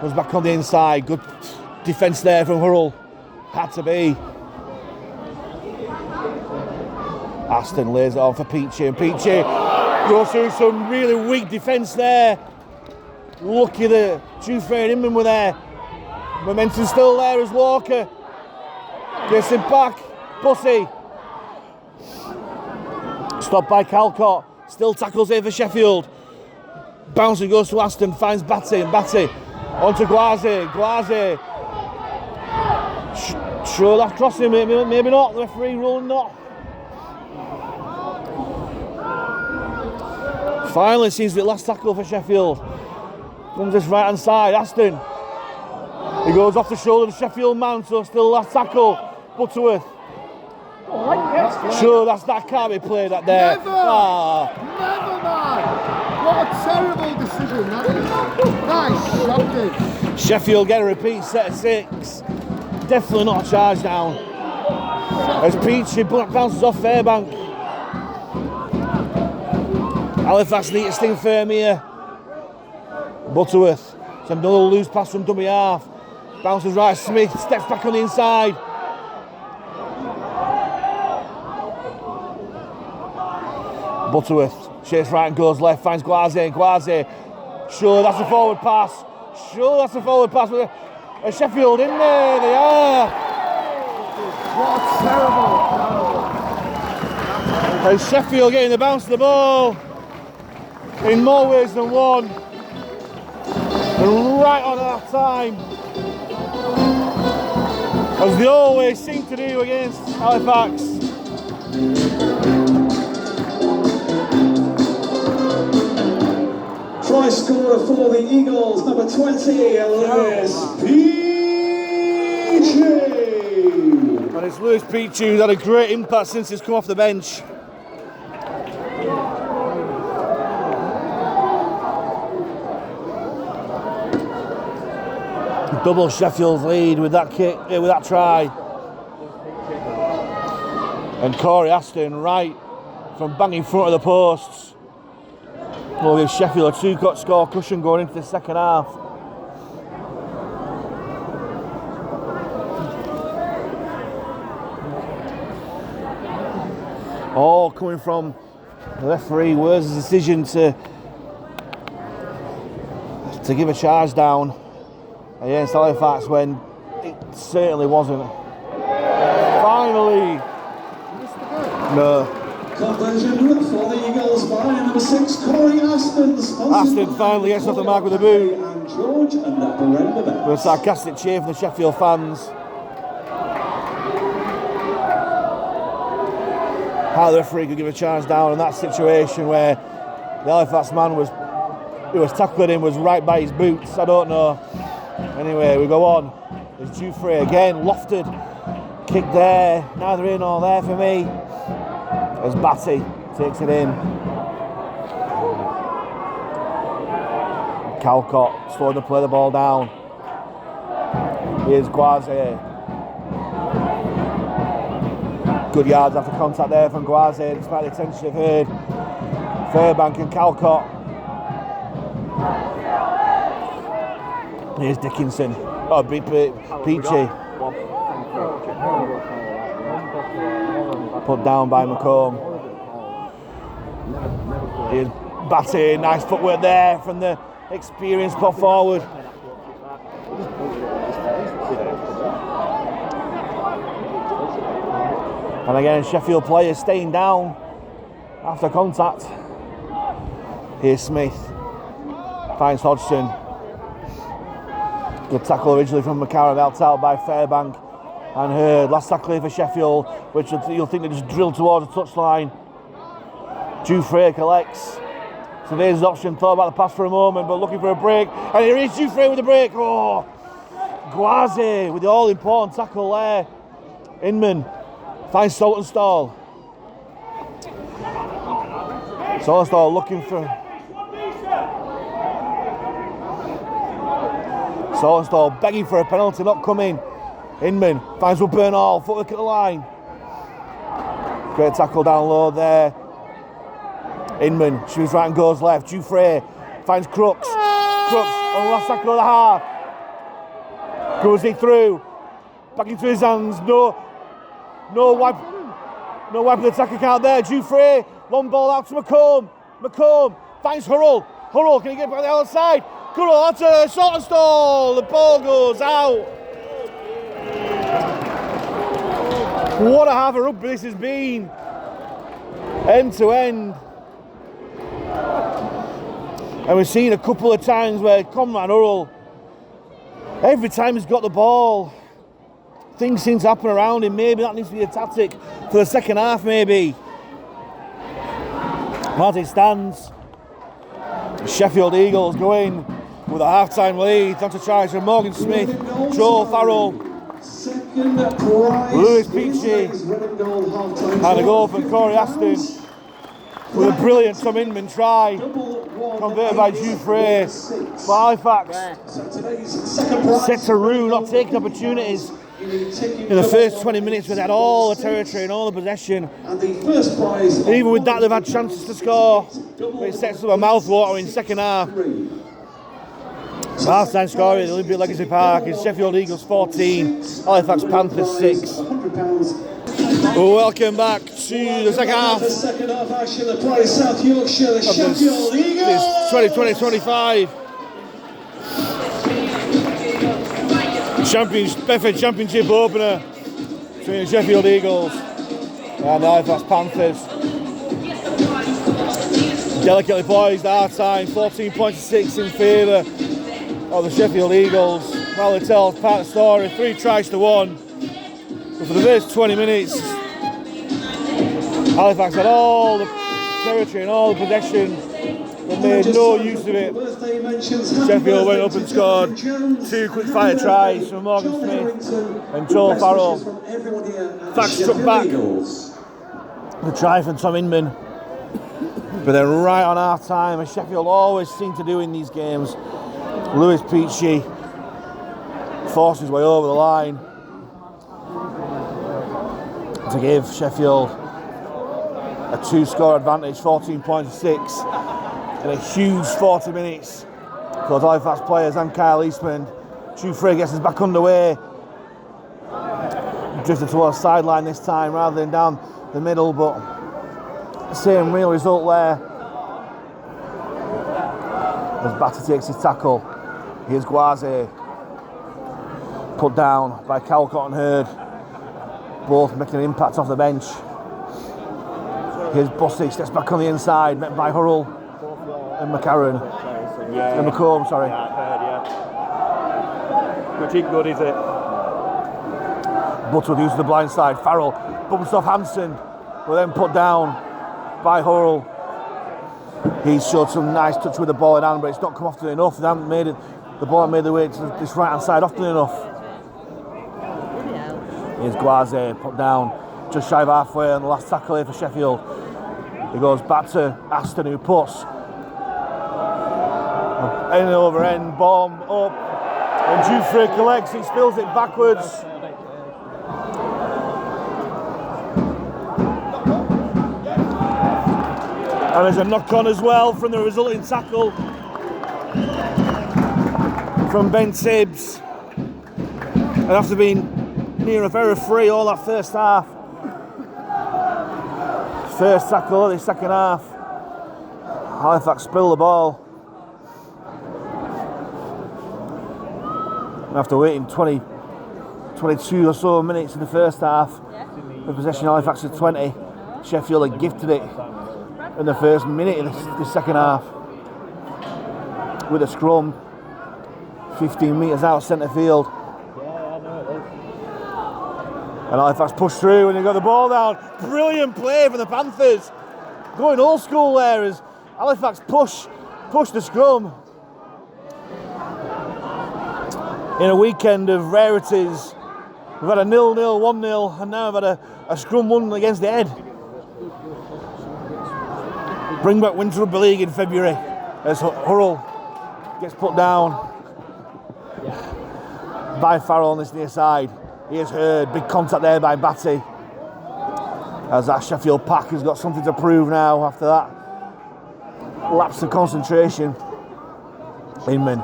Goes back on the inside, good defence there from Hurrell. Had to be. Aston lays it on for Peachy, and Peachy goes through some really weak defence there. Lucky that Dufresne and Inman were there. Momentum still there as Walker gets it back. Bussey stopped by Calcott. Still tackles here for Sheffield. Bouncing goes to Aston, finds Batty, and Batty onto Gwazi. Gwazi. Sure, that crossing, maybe not. The referee ruling not. Finally seems to be the last tackle for Sheffield. Comes this right hand side, Aston. He goes off the shoulder of the Sheffield man, so still last tackle. Butterworth. Sure, that can't be played that there. Never, man. What a terrible decision that is. Nice shocking. Sheffield get a repeat set of 6. Definitely not a charge down. As Peachy bounces off Fairbank. Halifax need to sting firm here. Butterworth. It's another loose pass from dummy half. Bounces right, Smith steps back on the inside. Butterworth shakes right and goes left, finds Guaze. Sure, that's a forward pass. With a Sheffield in there, they are. What a terrible. And Sheffield getting the bounce of the ball in more ways than one. And right on that time, as they always seem to do against Halifax. Try scorer for the Eagles, number 20, Lewis Peachy. And it's Lewis Peachy who's had a great impact since he's come off the bench. Double Sheffield's lead with that kick, with that try. And Corey Aston right from bang in front of the posts. Will give Sheffield a 2-cut score cushion going into the second half. All coming from the referee Wurzel's decision to give a charge down against Halifax when it certainly wasn't. Finally! No. Conversion for the Eagles by number 6, Corey Aston. Aston finally gets off the mark with a boot. And George and Brenda Betts. With a sarcastic cheer from the Sheffield fans. How the referee could give a charge down in that situation where the Halifax man who was tackling him was right by his boots, I don't know. Anyway, we go on. There's Dufresne again, lofted. Kick there, neither here nor there for me. As Batty takes it in. Calcott slowing to play the ball down. Here's Guaze. Good yards after contact there from Guaze, despite the attention they've heard. Fairbank and Calcott. Here's Dickinson. Oh, Peachy. Put down by McComb. Here's Batty. Nice footwork there from the experienced put forward. And again, Sheffield players staying down after contact. Here's Smith. Finds Hodgson. Good tackle originally from McCarron, helped out by Fairbank and Hurd. Last tackle here for Sheffield, which you'll think they just drilled towards the touchline. Dufresne collects. Surveys his option, thought about the pass for a moment, but looking for a break. And here is Dufresne with the break. Oh, Guaze with the all-important tackle there. Inman finds Saltonstall. Saltonstall looking for... Saltonstall begging for a penalty, not coming. Inman finds Bernal, footwork at the line. Great tackle down low there. Inman shoots right and goes left. Dufresne finds Crooks. Crooks on the last tackle of the half. Goes he through. Back into his hands. No wipe of the attack account there. Dufresne, long ball out to McComb. McComb finds Hurrell. Hurrell, can he get back the other side? Good on to Saltonstall. The ball goes out. What a half of rugby this has been. End to end. And we've seen a couple of times where Conrad Hurrell, every time he's got the ball, things seem to happen around him. Maybe that needs to be a tactic for the second half, maybe. As it stands, Sheffield Eagles going with a half-time lead. Down to tries from Morgan Smith, Joel Farrell, Lewis Peachy, and a goal from Corey Aston with a brilliant Tom Inman try, converted by Dufresne. For Halifax, set to rue, not taking opportunities in the first 20 minutes when they had all the territory and all the possession. And even with that, they've had chances to score, but it sets up a mouthwater in second half. Half-time score at the Olympic Legacy Park is Sheffield Eagles 14, Halifax Panthers 6. Welcome back to the second half. The second half action, the play South Yorkshire, the Sheffield Eagles. This 2020-25 Betfred Championship opener between the Sheffield Eagles and the Halifax Panthers. Delicately poised at half-time, 14 points to 6 in favour of the Sheffield Eagles. Well, it tells part of the story, 3 tries to 1. But for the first 20 minutes, Halifax had all the territory and all the possession, but made no use of it. Sheffield went up and scored 2 quick-fire tries from Morgan Smith and Joel Farrell. Fax struck back the try from Tom Inman. But then right on half-time, as Sheffield always seem to do in these games, Lewis Peachy forced his way over the line to give Sheffield a 2-score advantage, 14 points to 6, and a huge 40 minutes for the Halifax players and Kyle Eastman. Drew Frey gets us back underway, drifted towards the sideline this time rather than down the middle, but same real result there. As Batty takes his tackle, here's Gwaze, put down by Calcott and Hurd, both making an impact off the bench. Here's Bussey, steps back on the inside, met by Hurrell and McCarron. And McComb, sorry. Pretty good, is it? Butterwood uses the blind side. Farrell bumps off Hansen, were then put down by Hurrell. He's showed some nice touch with the ball in hand, but it's not come often enough. They haven't made it. The ball hasn't made the way to this right hand side often enough. Here's Gwaze, put down just shy of halfway on the last tackle here for Sheffield. He goes back to Aston, who puts end over end, bomb up, and Jufrey collects, he spills it backwards. And there's a knock on as well from the resulting tackle from Ben Tibbs. And after being near a very free all that first half, first tackle of the second half, Halifax spill the ball. And after waiting 22 or so minutes in the first half, the possession Halifax at 20, Sheffield had gifted it in the first minute of the second half with a scrum 15 metres out centre field. And Halifax pushed through and they got the ball down. Brilliant play for the Panthers. Going old school there as Halifax push the scrum. In a weekend of rarities, we've had a 0-0, 1-0, and now we've had a scrum won against the head. Bring back Winter Rugby League in February as Hurrell gets put down by Farrell on this near side. Here's Hurd, big contact there by Batty. As that Sheffield pack has got something to prove now after that lapse of concentration. Inman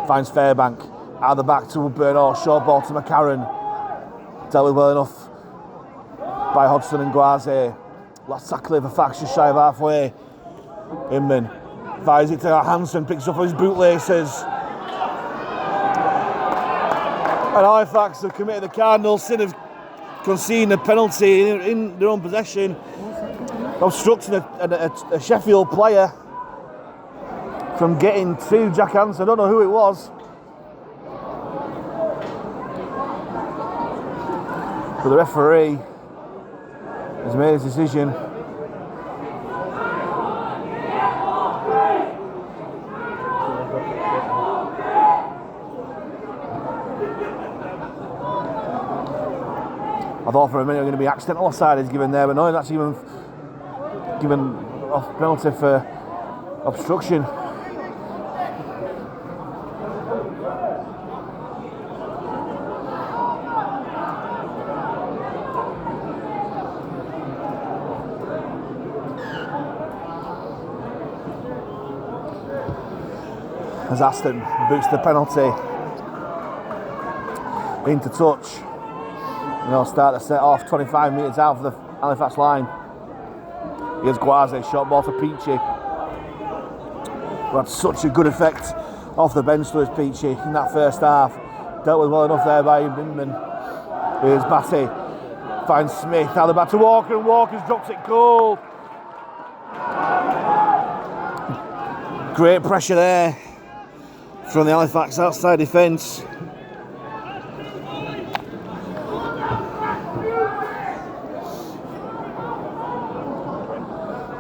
finds Fairbank out of the back to Woodburn, or short ball to McCarron. Dealt with well enough by Hodgson and Gwaze. Last tackle for Fax just shy of halfway. Inman fires it to Hansen, picks up his bootlaces. And Halifax have committed the cardinal sin of conceding a penalty in their own possession, obstructing a Sheffield player from getting to Jack Hansen. I don't know who it was. But the referee has made his decision. I thought for a minute going to be accidental offside is given there, but no, that's even given off penalty for obstruction. As Aston boots the penalty into touch. And they'll start to set off 25 metres out of the Halifax line. Here's Guaze, short ball to Peachy. Who had such a good effect off the bench to his Peachy in that first half. Dealt with well enough there by Binman. Here's Batty. Finds Smith. Now they're back to Walker, and Walker's dropped it cold. Great pressure there from the Halifax outside defence.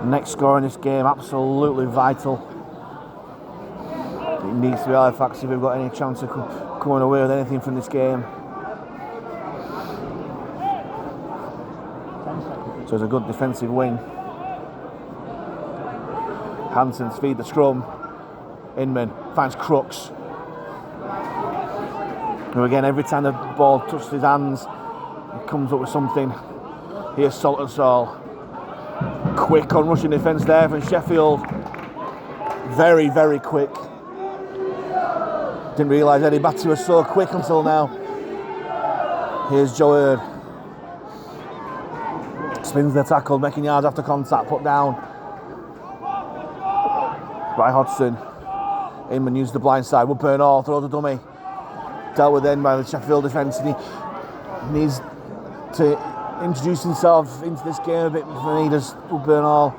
Next score in this game, absolutely vital. It needs to be Halifax if we've got any chance of coming away with anything from this game. So it's a good defensive win. Hanson's feed the scrum. Inman finds Crooks. Who again, every time the ball touches his hands, he comes up with something. Here's Saltonstall. Quick on rushing defence there from Sheffield. Very, very quick. Didn't realise Eddie Batty was so quick until now. Here's Joe Hurd. Spins the tackle, making yards after contact, put down by Hodgson. Inman used the blind side. Woodburn Hall throws a dummy. Dealt with then by the Sheffield defence, and he needs to introduce himself into this game a bit for me, does Woodburn Hall.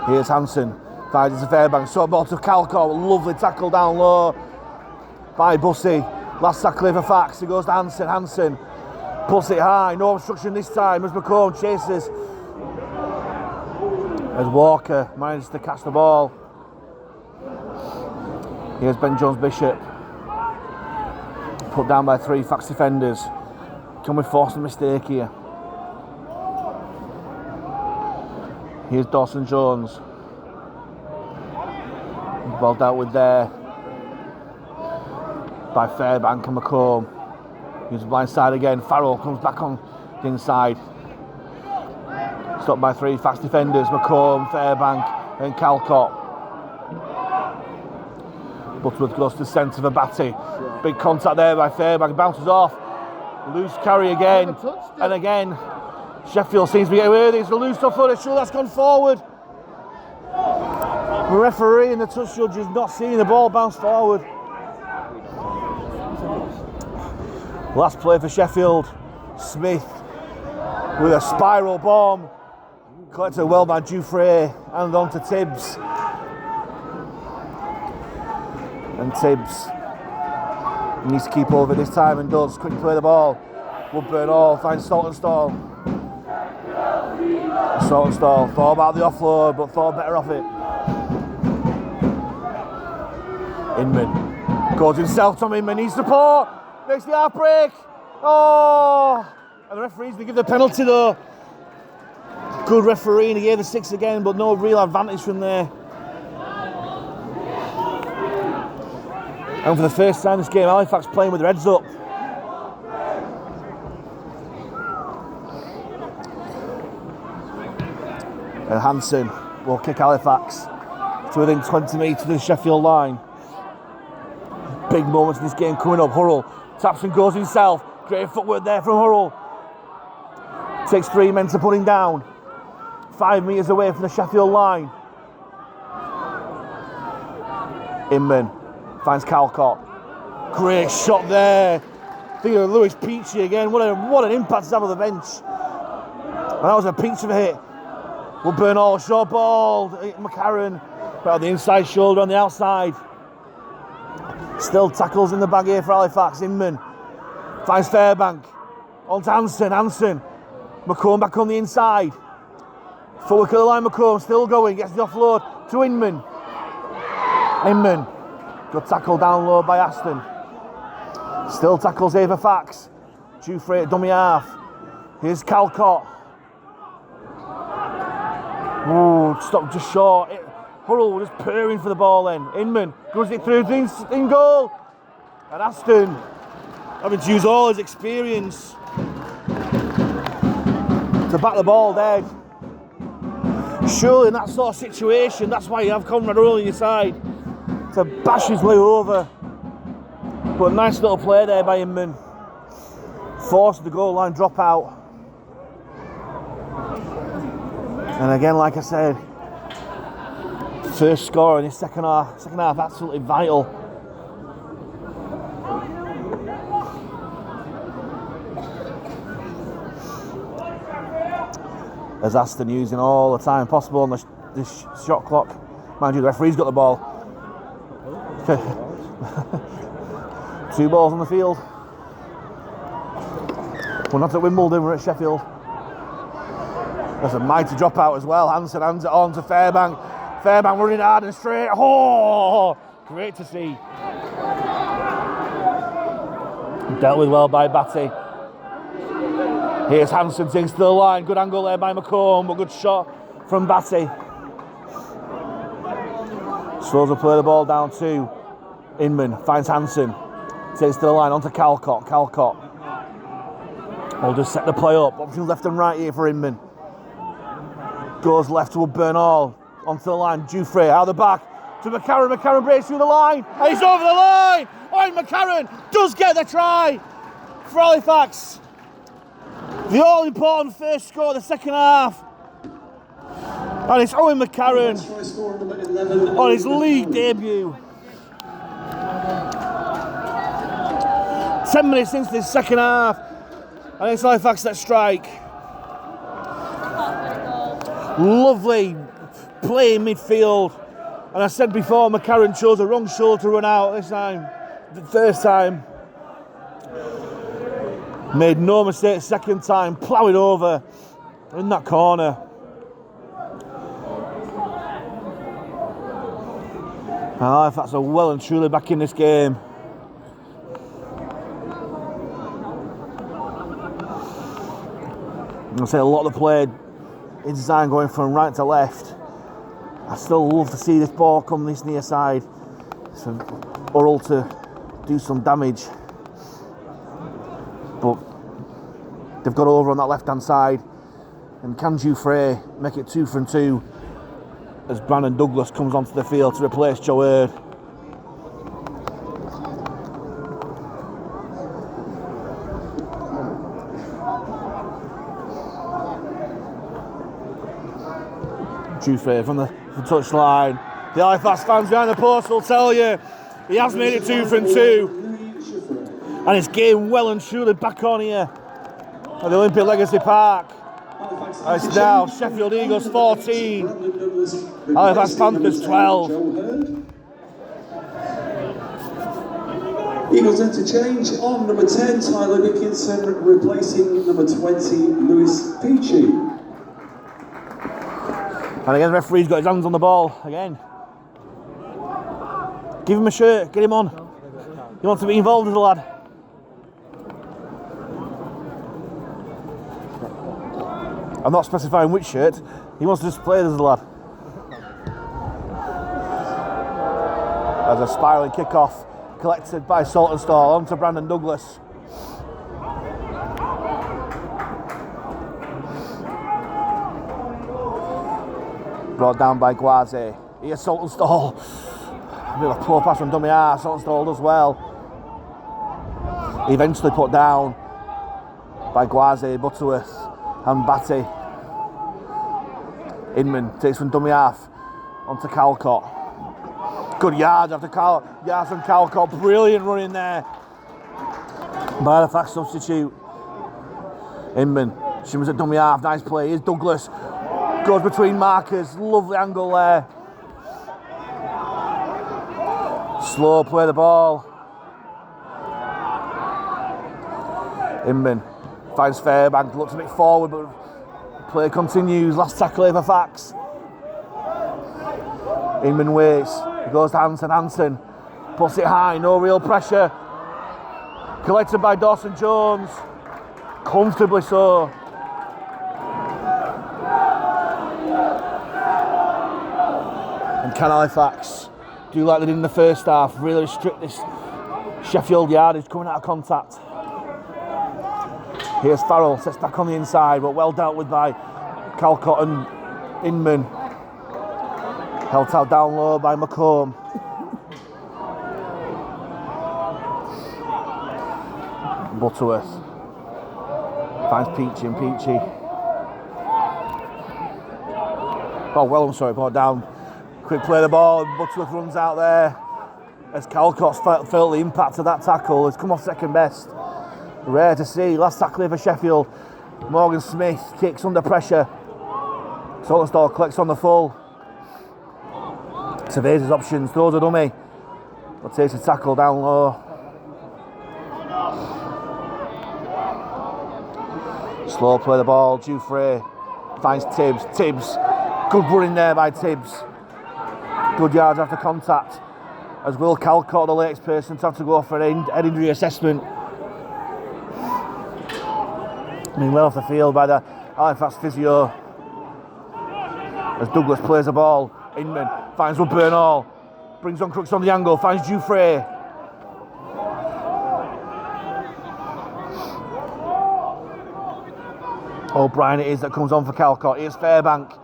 Here's Hanson. Finds it to Fairbank. Short ball to Calcott. Lovely tackle down low by Bussey. Last tackle for Fax. It goes to Hanson. Hanson puts it high. No obstruction this time as McComb chases. As Walker manages to catch the ball. Here's Ben Jones-Bishop. Put down by 3 Fax defenders. Can we force a mistake here? Here's Dawson Jones. Well dealt with there by Fairbank and McComb. Here's the blind side again. Farrell comes back on the inside. Stopped by 3 fast defenders. McComb, Fairbank and Calcott. Butterworth goes to the centre for Batty. Big contact there by Fairbank. Bounces off. Loose carry again. And again. Sheffield seems to be getting away with it. It's a loose off footer. Sure, that's gone forward. The referee and the touch judge is not seeing the ball bounce forward. Last play for Sheffield. Smith with a spiral bomb. Collected well by Dufresne and on to Tibbs. And Tibbs needs to keep over this time and does. Quick play the ball. Woodburn Hall finds Saltonstall. Saltonstall thought about the offload but thought better of it. Inman goes himself. Tom Inman needs support. Makes the half break. Oh! And the referee's going to give the penalty though. Good referee, and he gave the 6 again, but no real advantage from there. And for the first time this game, Halifax playing with their heads up. And Hanson will kick Halifax to within 20 metres of the Sheffield line. Big moments in this game coming up. Hurrell taps and goes himself. Great footwork there from Hurrell. Takes 3 men to put him down. 5 metres away from the Sheffield line. Inman finds Calcott. Great shot there. Think of Lewis Peachy again. What an impact to have on the bench. And that was a Peachy hit. Woodburn Hall, short ball. McCarron, but on the inside shoulder on the outside. Still tackles in the bag here for Halifax. Inman finds Fairbank. On to Hanson. Hanson. McComb back on the inside. Footwork at the line. McComb still going. Gets the offload to Inman. Inman. Good tackle down low by Aston. Still tackles here for Fax. Dufresne at dummy half. Here's Calcott. Ooh, stopped just short. Hurrell just purring for the ball then. Inman goes it through in goal. And Aston having to use all his experience to back the ball dead. Surely in that sort of situation, that's why you have Conrad Hurrell on your side to bash his way over. But nice little play there by Inman. forced the goal line dropout. And again, like I said, first score in his second half absolutely vital. As Aston using all the time possible on this shot clock. Mind you, the referee's got the ball. 2 balls on the field. We're not at Wimbledon, we're at Sheffield. There's a mighty dropout as well. Hansen hands it on to Fairbank. Fairbank running hard and straight. Oh, great to see. Dealt with well by Batty. Here's Hansen, takes to the line. Good angle there by McComb, but good shot from Batty. Slows the play the ball down to Inman. Finds Hansen. Takes to the line onto Calcott. Calcott will just set the play up. Options left and right here for Inman. Goes left to Bernal. Onto the line. Jouffre out the back to McCarron. McCarron breaks through the line. And he's over the line. Owen McCarron does get the try for Halifax. The all-important first score of the second half. And it's Owen McCarron on his league debut. 10 minutes into this second half. And it's Halifax that strike. Lovely play in midfield. And I said before, McCarron chose the wrong shoulder to run out this time. The first time. Made no mistake second time, ploughing over in that corner. And Halifax are well and truly back in this game. I say a lot of the play is designed going from right to left. I still love to see this ball come this near side. So Urrell to do some damage. But they've got over on that left-hand side. And can Jouffre make it 2 from 2 as Brandon Douglas comes onto the field to replace Joe Hurd. Jouffre from the touchline. The Halifax fans behind the post will tell you he has made it 2 from 2. And it's game well and truly back on here at the Olympic Legacy Park. And it's now Sheffield Eagles 14, Halifax Panthers 12. Eagles interchange on number 10, Tyler Dickinson, replacing number 20, Lewis Peachy. And again, the referee's got his hands on the ball again. Give him a shirt, get him on. He wants to be involved with the lad. I'm not specifying which shirt. He wants to just play as a lad. As a spiralling kick-off collected by Saltonstall onto Brandon Douglas. Brought down by Guaze. Here's Saltonstall. A bit of a poor pass from dummy half. Saltonstall does well. Eventually put down by Guaze, Butterworth and Batty. Inman takes from dummy half onto Calcott. Good yards after yards from Calcott. Brilliant running there by the Halifax substitute. Inman shimmers at dummy half. Nice play. Here's Douglas. Goes between markers. Lovely angle there. Slow play the ball. Inman finds Fairbank. Looks a bit forward, but play continues. Last tackle here for Fax. Inman waits. He goes to Hansen. Hansen puts it high. No real pressure. Collected by Dawson Jones. Comfortably so. And can Halifax do like they did in the first half? Really restrict this Sheffield yardage coming out of contact. Here's Farrell, sets back on the inside, but well dealt with by Calcott and Inman. Held out down low by McComb. Butterworth Finds Peachy and Peachy. Oh, well, I'm sorry, brought down. Quick play the ball, Butterworth runs out there. As Calcott's felt the impact of that tackle, has come off second best. Rare to see. Last tackle here for Sheffield. Morgan Smith kicks under pressure. Saltonstall collects on the full. Surveys his options, throws a dummy. But takes a tackle down low. Slow play the ball. Jufrey finds Tibbs. Tibbs. Good running there by Tibbs. Good yards after contact. As Will Calcott, the latest person, to have to go for an head injury assessment. Being led off the field by the Halifax physio. As Douglas plays the ball. Inman finds Woodburn Hall. Brings on Crooks on the angle. Finds Jufrey. O'Brien it is that comes on for Calcott. Here's Fairbank.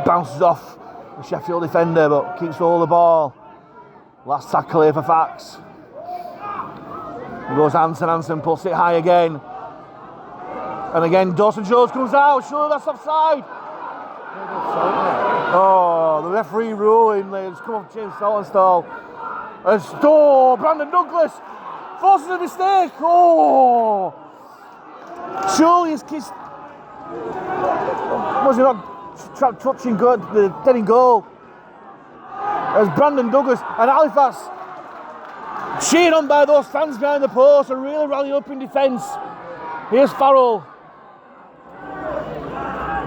Bounces off the Sheffield defender but keeps hold of the ball. Last tackle here for Fax. Goes Hansen puts it high again. And again Dawson Jones comes out. Surely that's offside. Oh, the referee ruling. It's come off James Saltonstall. Brandon Douglas forces a mistake. Oh, surely he's kissed. Was he not touching good? The dead in goal. As Brandon Douglas and Halifax cheered on by those fans behind the post and really rallying up in defence. Here's Farrell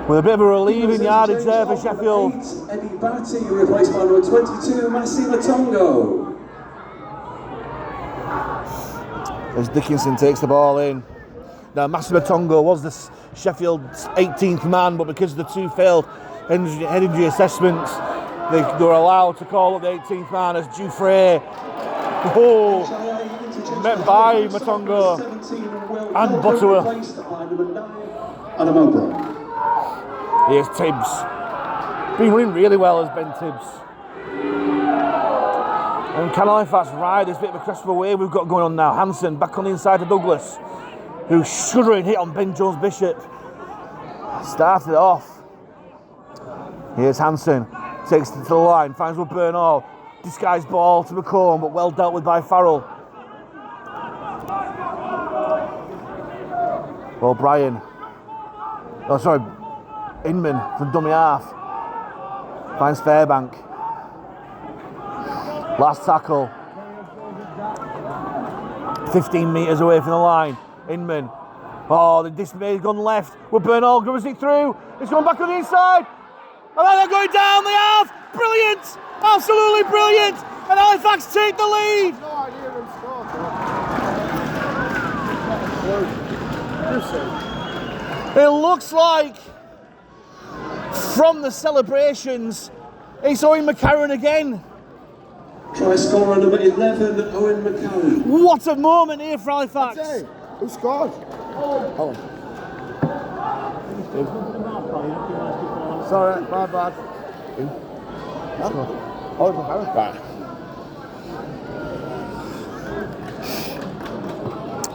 with a bit of a relieving yardage there for Sheffield. Eddie Batty replaced by number 22, Massi Matongo. As Dickinson takes the ball in. Now Massi Matongo was the Sheffield's 18th man, but because of the two failed head injury assessments, they were allowed to call up the 18th man as Jufrey. Met by Matongo and Butterworth. Here's Tibbs. Been running really well as Ben Tibbs. And can Halifax ride this bit of a crest of a wave we've got going on now? Hansen back on the inside of Douglas, who's shuddering hit on Ben Jones Bishop. Started it off. Here's Hansen. Takes it to the line, finds Woodburn Hall. Disguised ball to McComb, but well dealt with by Farrell. O'Brien. Oh, sorry. Inman from dummy half. Finds Fairbank. Last tackle. 15 metres away from the line. Inman. Oh, the dismay's gone left. Woodburn Hall grubbers it through. It's gone back on the inside. And then they're going down the half. Brilliant. Absolutely brilliant. And Halifax take the lead. No idea who scored. It looks like from the celebrations, it's Owen McCarron again. Try scorer number 11, Owen McCarron. What a moment here for Halifax. Hey, who scored? Oh. Sorry, my bad. Oh, McCarron. Right.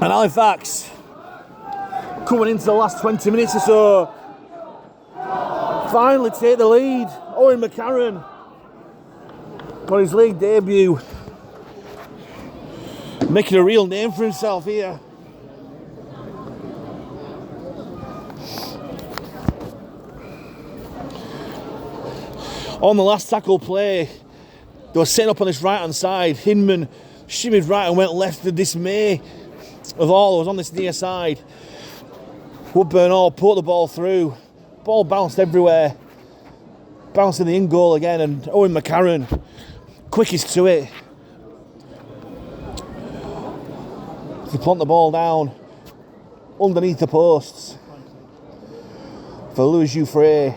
And Halifax coming into the last 20 minutes or so, finally take the lead. Owen McCarron got his league debut, making a real name for himself here. On the last tackle play, they were setting up on this right hand side. Hinman shimmied right and went left to the dismay of all who was on this near side. Woodburn Hall put the ball through. Ball bounced everywhere. Bouncing the in goal again, and Owen McCarron, quickest to it. To plant the ball down underneath the posts for Louis Jufrey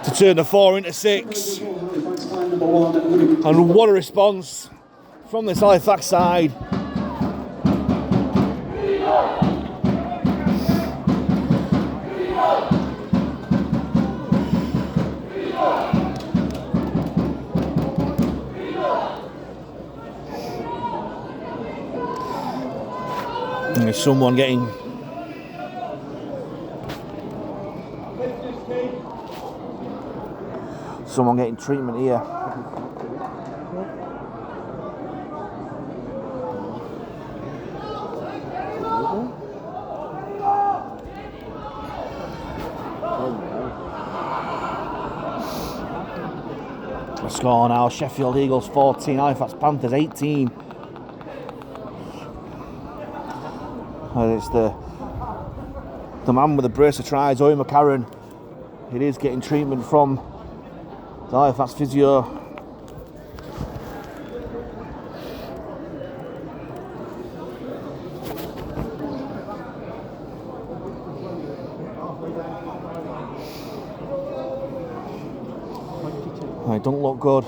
to turn the 4 into 6. And what a response from this Halifax side. There's someone getting someone getting treatment here. The score now, Sheffield Eagles 14, Halifax Panthers 18. And it's the man with the brace of tries, Owen McCarron. It is getting treatment from the Halifax physio. It don't look good.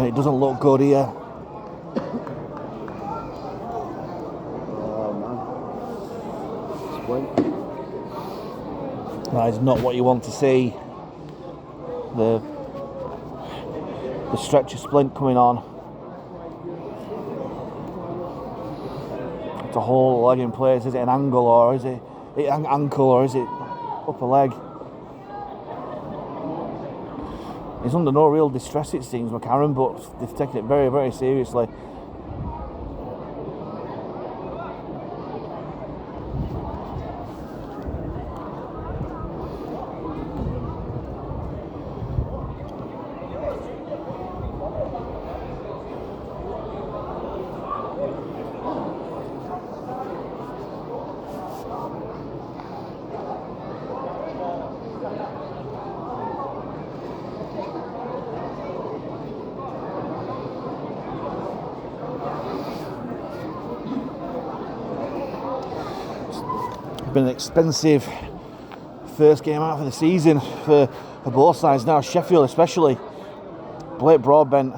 It doesn't look good here. That is not what you want to see. The stretcher splint coming on. It's a whole leg in place. Is it an angle or is it ankle or is it upper leg? He's under no real distress, it seems, McCarron, but they've taken it very, very seriously. Been an expensive first game out for the season for both sides now, Sheffield especially. Blake Broadbent.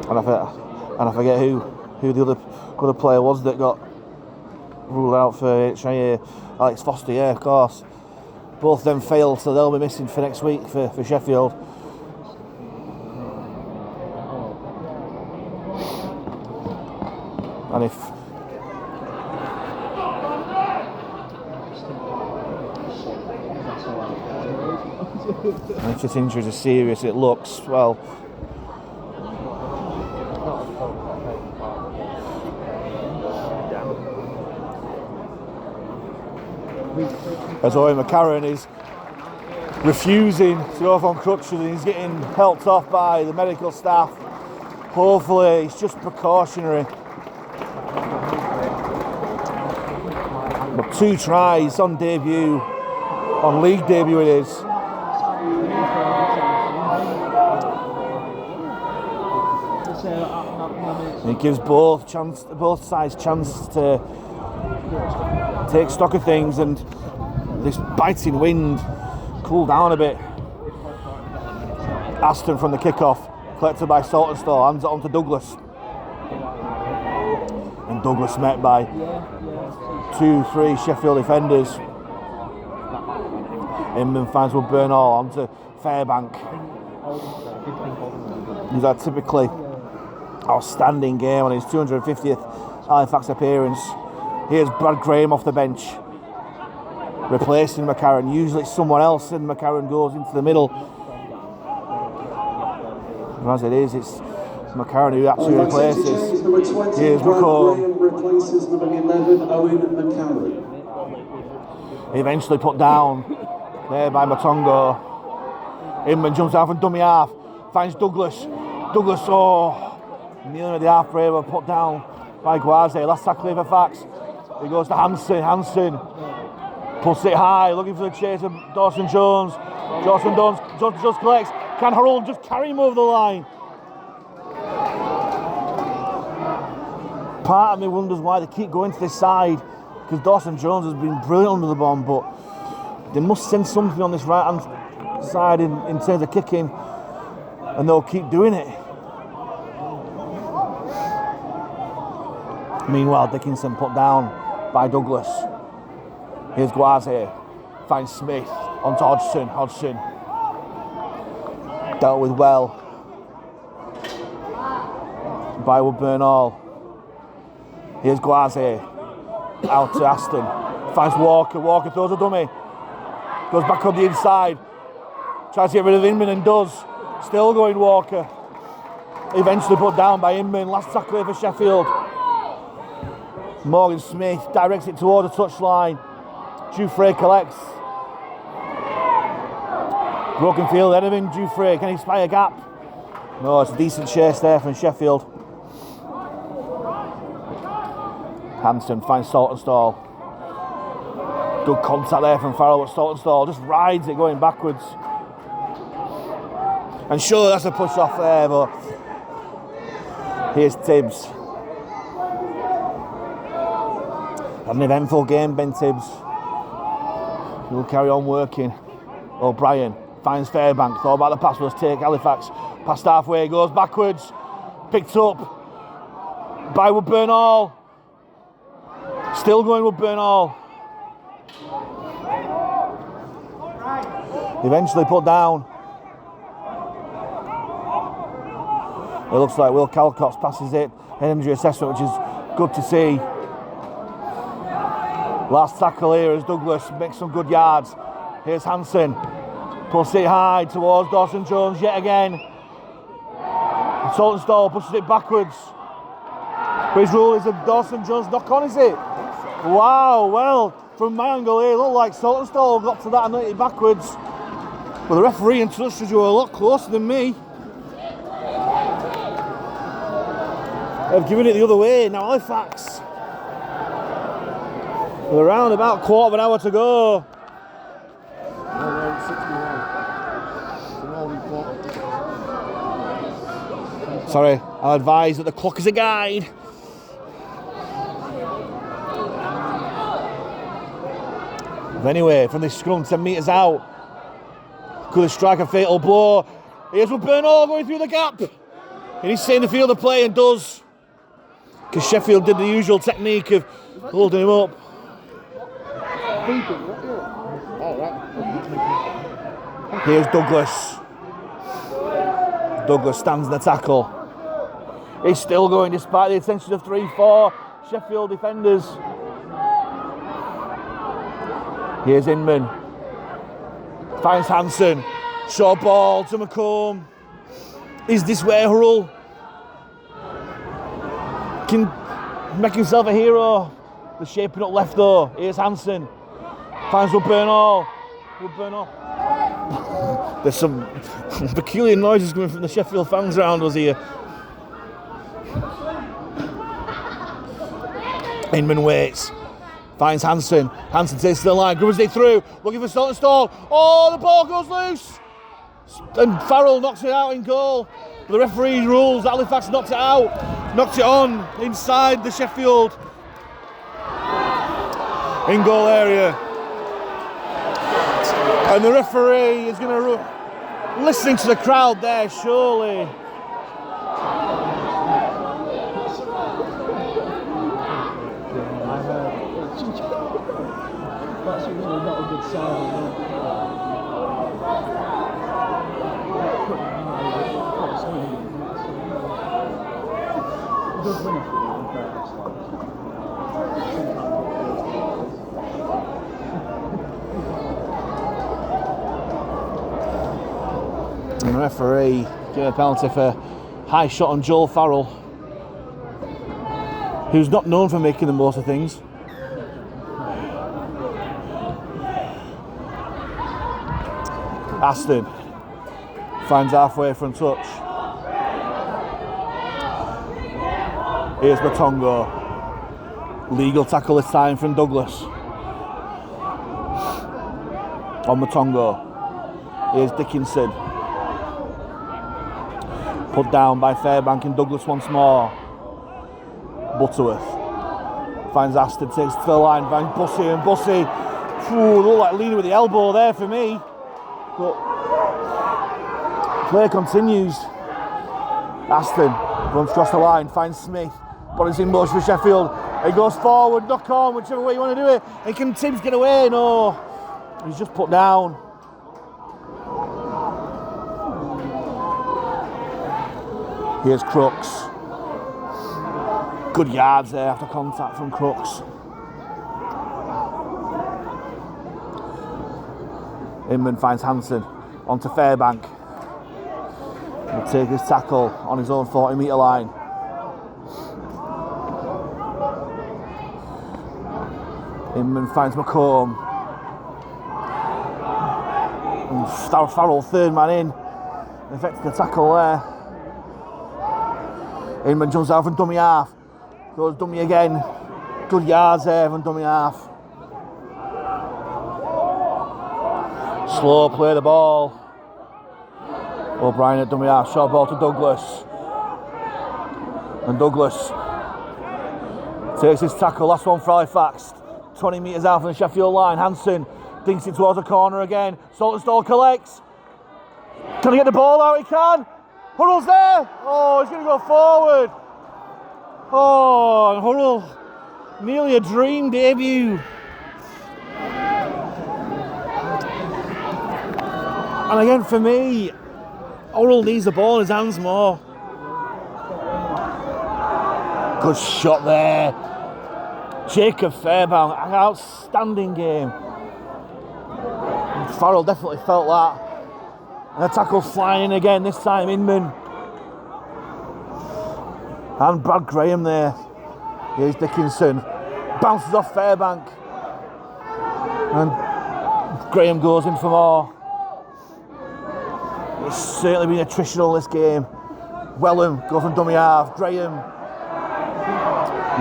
And I forget who the other player was that got ruled out for HIA. Alex Foster, yeah, of course. Both of them failed, so they'll be missing for next week for Sheffield. And if this injury is serious, it looks, well, as Owen McCarron is refusing to go off on crutches and he's getting helped off by the medical staff. Hopefully it's just precautionary. But 2 tries on debut, on league debut it is. And it gives both sides chance to take stock of things, and this biting wind cool down a bit. Aston from the kickoff, collected by Saltonstall, hands it on to Douglas. And Douglas met by 2-3 Sheffield defenders. Inman finds Wood Burnall onto Fairbank. He's had typically outstanding game on his 250th Halifax appearance. Here's Brad Graham off the bench, replacing McCarron. Usually it's someone else and McCarron goes into the middle. And as it is, it's McCarron who actually replaces. Here's McCall. Replaces number 11, Owen McCarron. Eventually put down there by Matongo. Inman jumps out from dummy half, finds Douglas. Douglas, kneeling at the half brace, put down by Guaze. Last tackle for Fax. He goes to Hansen puts it high, looking for the chase of Dawson Jones. Dawson Jones just collects. Can Harold just carry him over the line? Part of me wonders why they keep going to this side, because Dawson Jones has been brilliant under the bomb, but they must send something on this right hand side in terms of kicking, and they'll keep doing it. Meanwhile, Dickinson put down by Douglas. Here's Guaze. Finds Smith onto Hodgson. Hodgson dealt with well by Woodburn Hall. Here's Guaze. Out to Aston. Finds Walker. Walker throws a dummy. Goes back on the inside. Tries to get rid of Inman and does. Still going Walker. Eventually put down by Inman. Last tackle here for Sheffield. Morgan Smith directs it towards the touchline. Dufresne collects. Broken field, Edelman, Dufresne. Can he spy a gap? No, it's a decent chase there from Sheffield. Hanson finds Saltonstall. Good contact there from Farrell, but Saltonstall just rides it going backwards. And sure, that's a push off there, but here's Tibbs. Had an eventful game, Ben Tibbs. He'll carry on working. O'Brien finds Fairbank. Thought about the pass was take Halifax. Past halfway, goes backwards. Picked up by Woodburn Hall. Still going Woodburn Hall. Eventually put down. It looks like Will Calcox passes it. Head injury assessment, which is good to see. Last tackle here as Douglas makes some good yards. Here's Hanson. Pulls it high towards Dawson Jones yet again. Saltonstall pushes it backwards. But his rule is a Dawson Jones knock on, is it? Wow, well, from my angle here, it looked like Saltonstall got to that and knocked it backwards. But the referee and touches were a lot closer than me. They've given it the other way. Now Halifax, with around about quarter of an hour to go. Sorry, I'll advise that the clock is a guide. But anyway, from this scrum, 10 metres out, could strike a fatal blow. Here's Woodburn Hall going through the gap. And he's seeing the field of play and does. Because Sheffield did the usual technique of holding him up. Here's Douglas. Douglas stands in the tackle. He's still going despite the attention of 3-4 Sheffield defenders. Here's Inman. Finds Hanson. Short ball to McComb. Is this where Hurrell can make himself a hero? The shaping up left though. Here's Hanson. Finds Woodburn Hall. Woodburn Hall. There's some peculiar noises coming from the Sheffield fans around us here. Inman waits. Finds Hanson. Hanson takes to the line. Grubbersday through. Looking for Saltonstall. Oh, the ball goes loose. And Farrell knocks it out in goal. The referee rules. Halifax knocked it out. Knocked it on inside the Sheffield in goal area. And the referee is going to listening to the crowd there, surely. That's really not a good sign. And the referee gave a penalty for high shot on Joel Farrell, who's not known for making the most of things. Aston finds halfway from touch. Here's Matongo. Legal tackle this time from Douglas. On Matongo. Here's Dickinson. Put down by Fairbank and Douglas once more. Butterworth finds Aston, takes to the line, finds Bussey, and Bussey look like leaning with the elbow there for me. But play continues. Aston runs across the line, finds Smith. but it's in motion for Sheffield. It goes forward, knock on, whichever way you want to do it. And can Tibbs get away? No. He's just put down. Here's Crooks. Good yards there after contact from Crooks. Inman finds Hansen onto Fairbank. He'll take his tackle on his own 40-metre line. Inman finds McComb. And Farrell, third man in. Effects the tackle there. Inman jumps out from dummy half. Goes dummy again. Good yards there from dummy half. Slow play the ball. O'Brien at dummy half. Short ball to Douglas. And Douglas takes his tackle. Last one for Halifax. 20 metres out from the Sheffield line. Hansen dinks it towards the corner again. Saltonstall collects. Can he get the ball out? He can. Hurrell's there. Oh, he's going to go forward. Oh, and Hurrell, nearly a dream debut. And again, for me, Hurrell needs the ball in his hands more. Good shot there. Jacob Fairbank, an outstanding game. And Farrell definitely felt that. And the tackle's flying in again, this time Inman. And Brad Graham there. Here's Dickinson. Bounces off Fairbank. And Graham goes in for more. It's certainly been attritional this game. Wellham goes from dummy half. Graham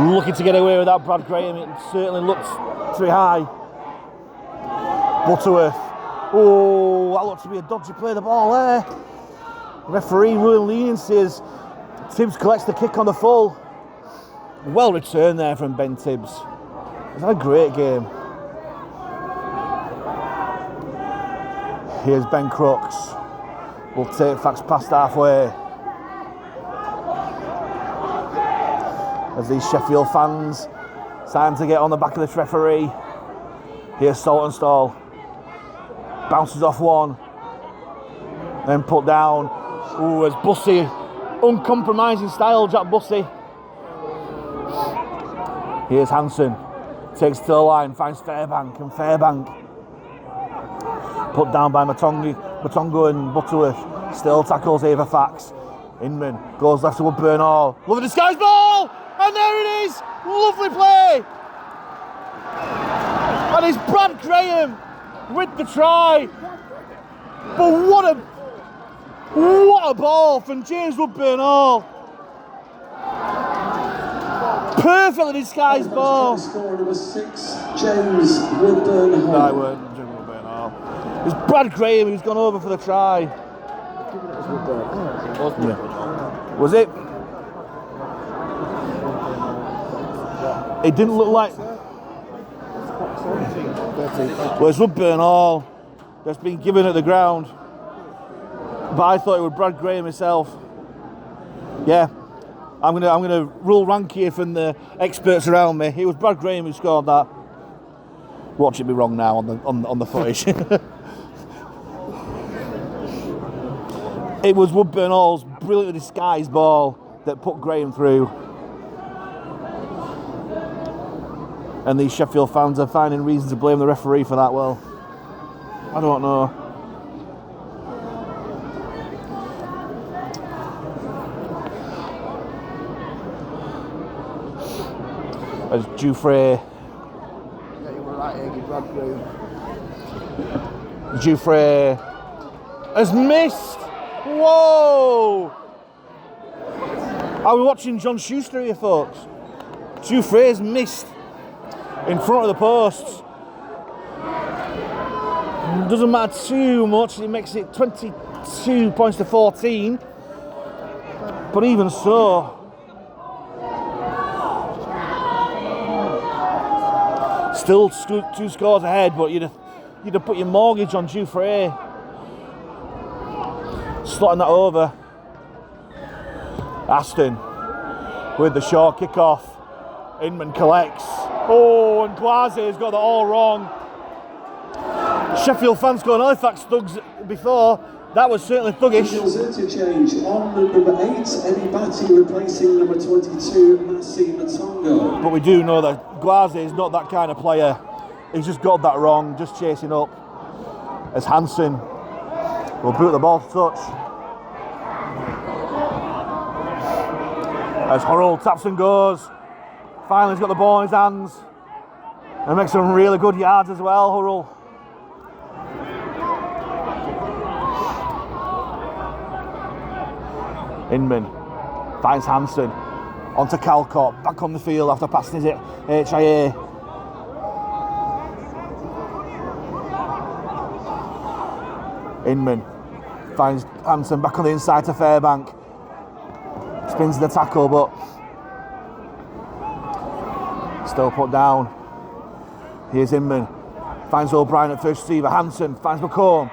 looking to get away with that. Brad Graham, it certainly looked too high. Butterworth. Oh, that looked to be a dodgy play of the ball there. Referee ruling leniency as Tibbs collects the kick on the full. Well returned there from Ben Tibbs. He's had a great game. Here's Ben Crooks. Will take Fax past halfway. As these Sheffield fans starting to get on the back of this referee. Here's Saltonstall. Bounces off one. Then put down. Ooh, as Bussey. Uncompromising style, Jack Bussey. Here's Hansen. Takes to the line, finds Fairbank, and Fairbank put down by Matongo and Butterworth. Still tackles Ava Fax. Inman goes left to Woodburn Hall. Lovely disguise ball! And there it is! Lovely play! And it's Brad Graham with the try. But what a ball from James Woodburn Hall. Perfectly disguised ball. Score number 6, James Woodburn Hall. No, it weren't James Woodburn Hall. It's Brad Graham who's gone over for the try. Was it? It didn't look like. Well, it's Woodburn Hall that's been given at the ground. But I thought it was Brad Graham himself. Yeah, I'm gonna rule rank here from the experts around me. It was Brad Graham who scored that. Watch it be wrong now on the footage. It was Woodburn Hall's brilliantly disguised ball that put Graham through. And these Sheffield fans are finding reason to blame the referee for that. Well, I don't know. As Jufrey. Yeah, you were right, Eggy, Brad Graham. Jufrey has missed. Whoa! Are we watching John Schuster here, folks? Jufrey has missed in front of the posts. Doesn't matter too much. It makes it 22 points to 14. But even so, still 2 scores ahead. But you'd have put your mortgage on Jufrey. Slotting that over. Aston with the short kick-off. Inman collects. Oh, and Guaze's got that all wrong. Sheffield fans going Halifax thugs before. That was certainly thuggish. Sheffield's interchange on number 8, Eddie Batty replacing number 22, Massi Matongo. But we do know that Guaze is not that kind of player. He's just got that wrong, just chasing up. As Hansen will boot the ball to touch. As Hurrell taps and goes. Finally, he's got the ball in his hands. And makes some really good yards as well, Hurrell. Inman finds Hansen onto Calcott, back on the field after passing his HIA. Inman finds Hansen back on the inside to Fairbank. Spins the tackle, but still put down. Here's Inman. Finds O'Brien at first receiver. Hansen finds McComb.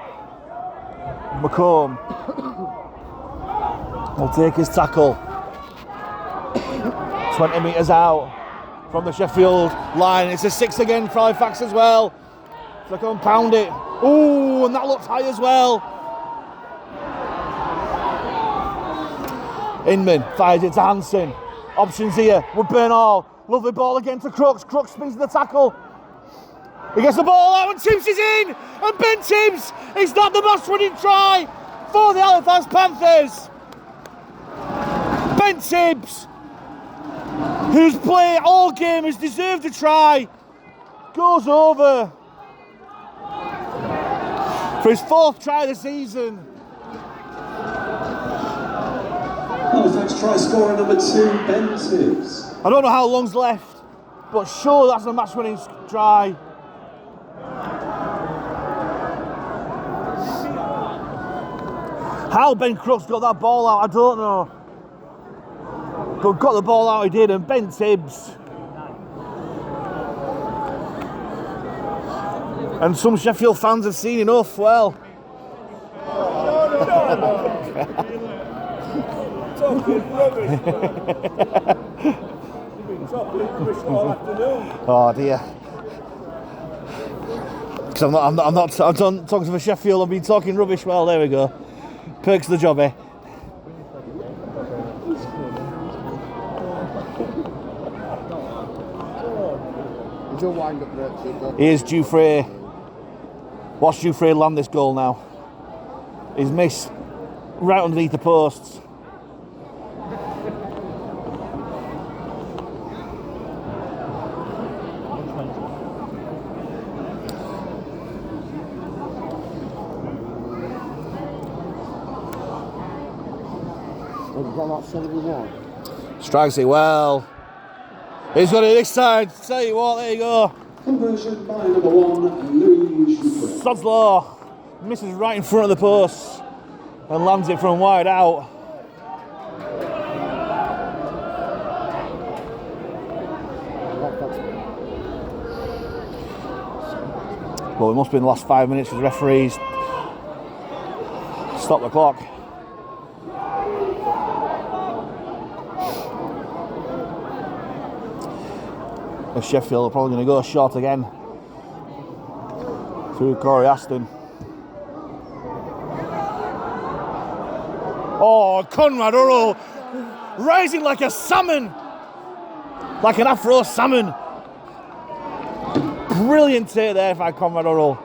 McComb will take his tackle. 20 metres out from the Sheffield line. It's a 6 again for Halifax as well. So they can pound it. Ooh, and that looks high as well. Inman fires it to Hansen. Options here with Bernal. Lovely ball again to Crooks. Crooks spins the tackle. He gets the ball out and Tibbs is in. And Ben Tibbs is not the match-winning try for the Halifax Panthers. Ben Tibbs, whose play all game has deserved a try, goes over for his 4th try of the season. Halifax try scorer number 2, Ben Tibbs. I don't know how long's left, but sure that's a match-winning try. How Ben Crooks got that ball out, I don't know. But got the ball out he did, and Ben Tibbs. And some Sheffield fans have seen enough, well. Oh dear. Because I'm not talking for Sheffield, I've been talking rubbish. Well, there we go. Perks of the job, eh? Here's Dufresne. Watch Dufresne land this goal now. He's missed right underneath the posts. Strikes it well. He's got it this side. Tell you what, there you go. Conversion by number 1, Louis Dufresne. Sod's Law misses right in front of the post and lands it from wide out. Well, it must be in the last 5 minutes because the referees stop the clock. And Sheffield are probably going to go short again through Corey Aston. Oh, Conrad Hurrell rising like a salmon, like an Afro salmon. Brilliant take there by Conrad Hurrell.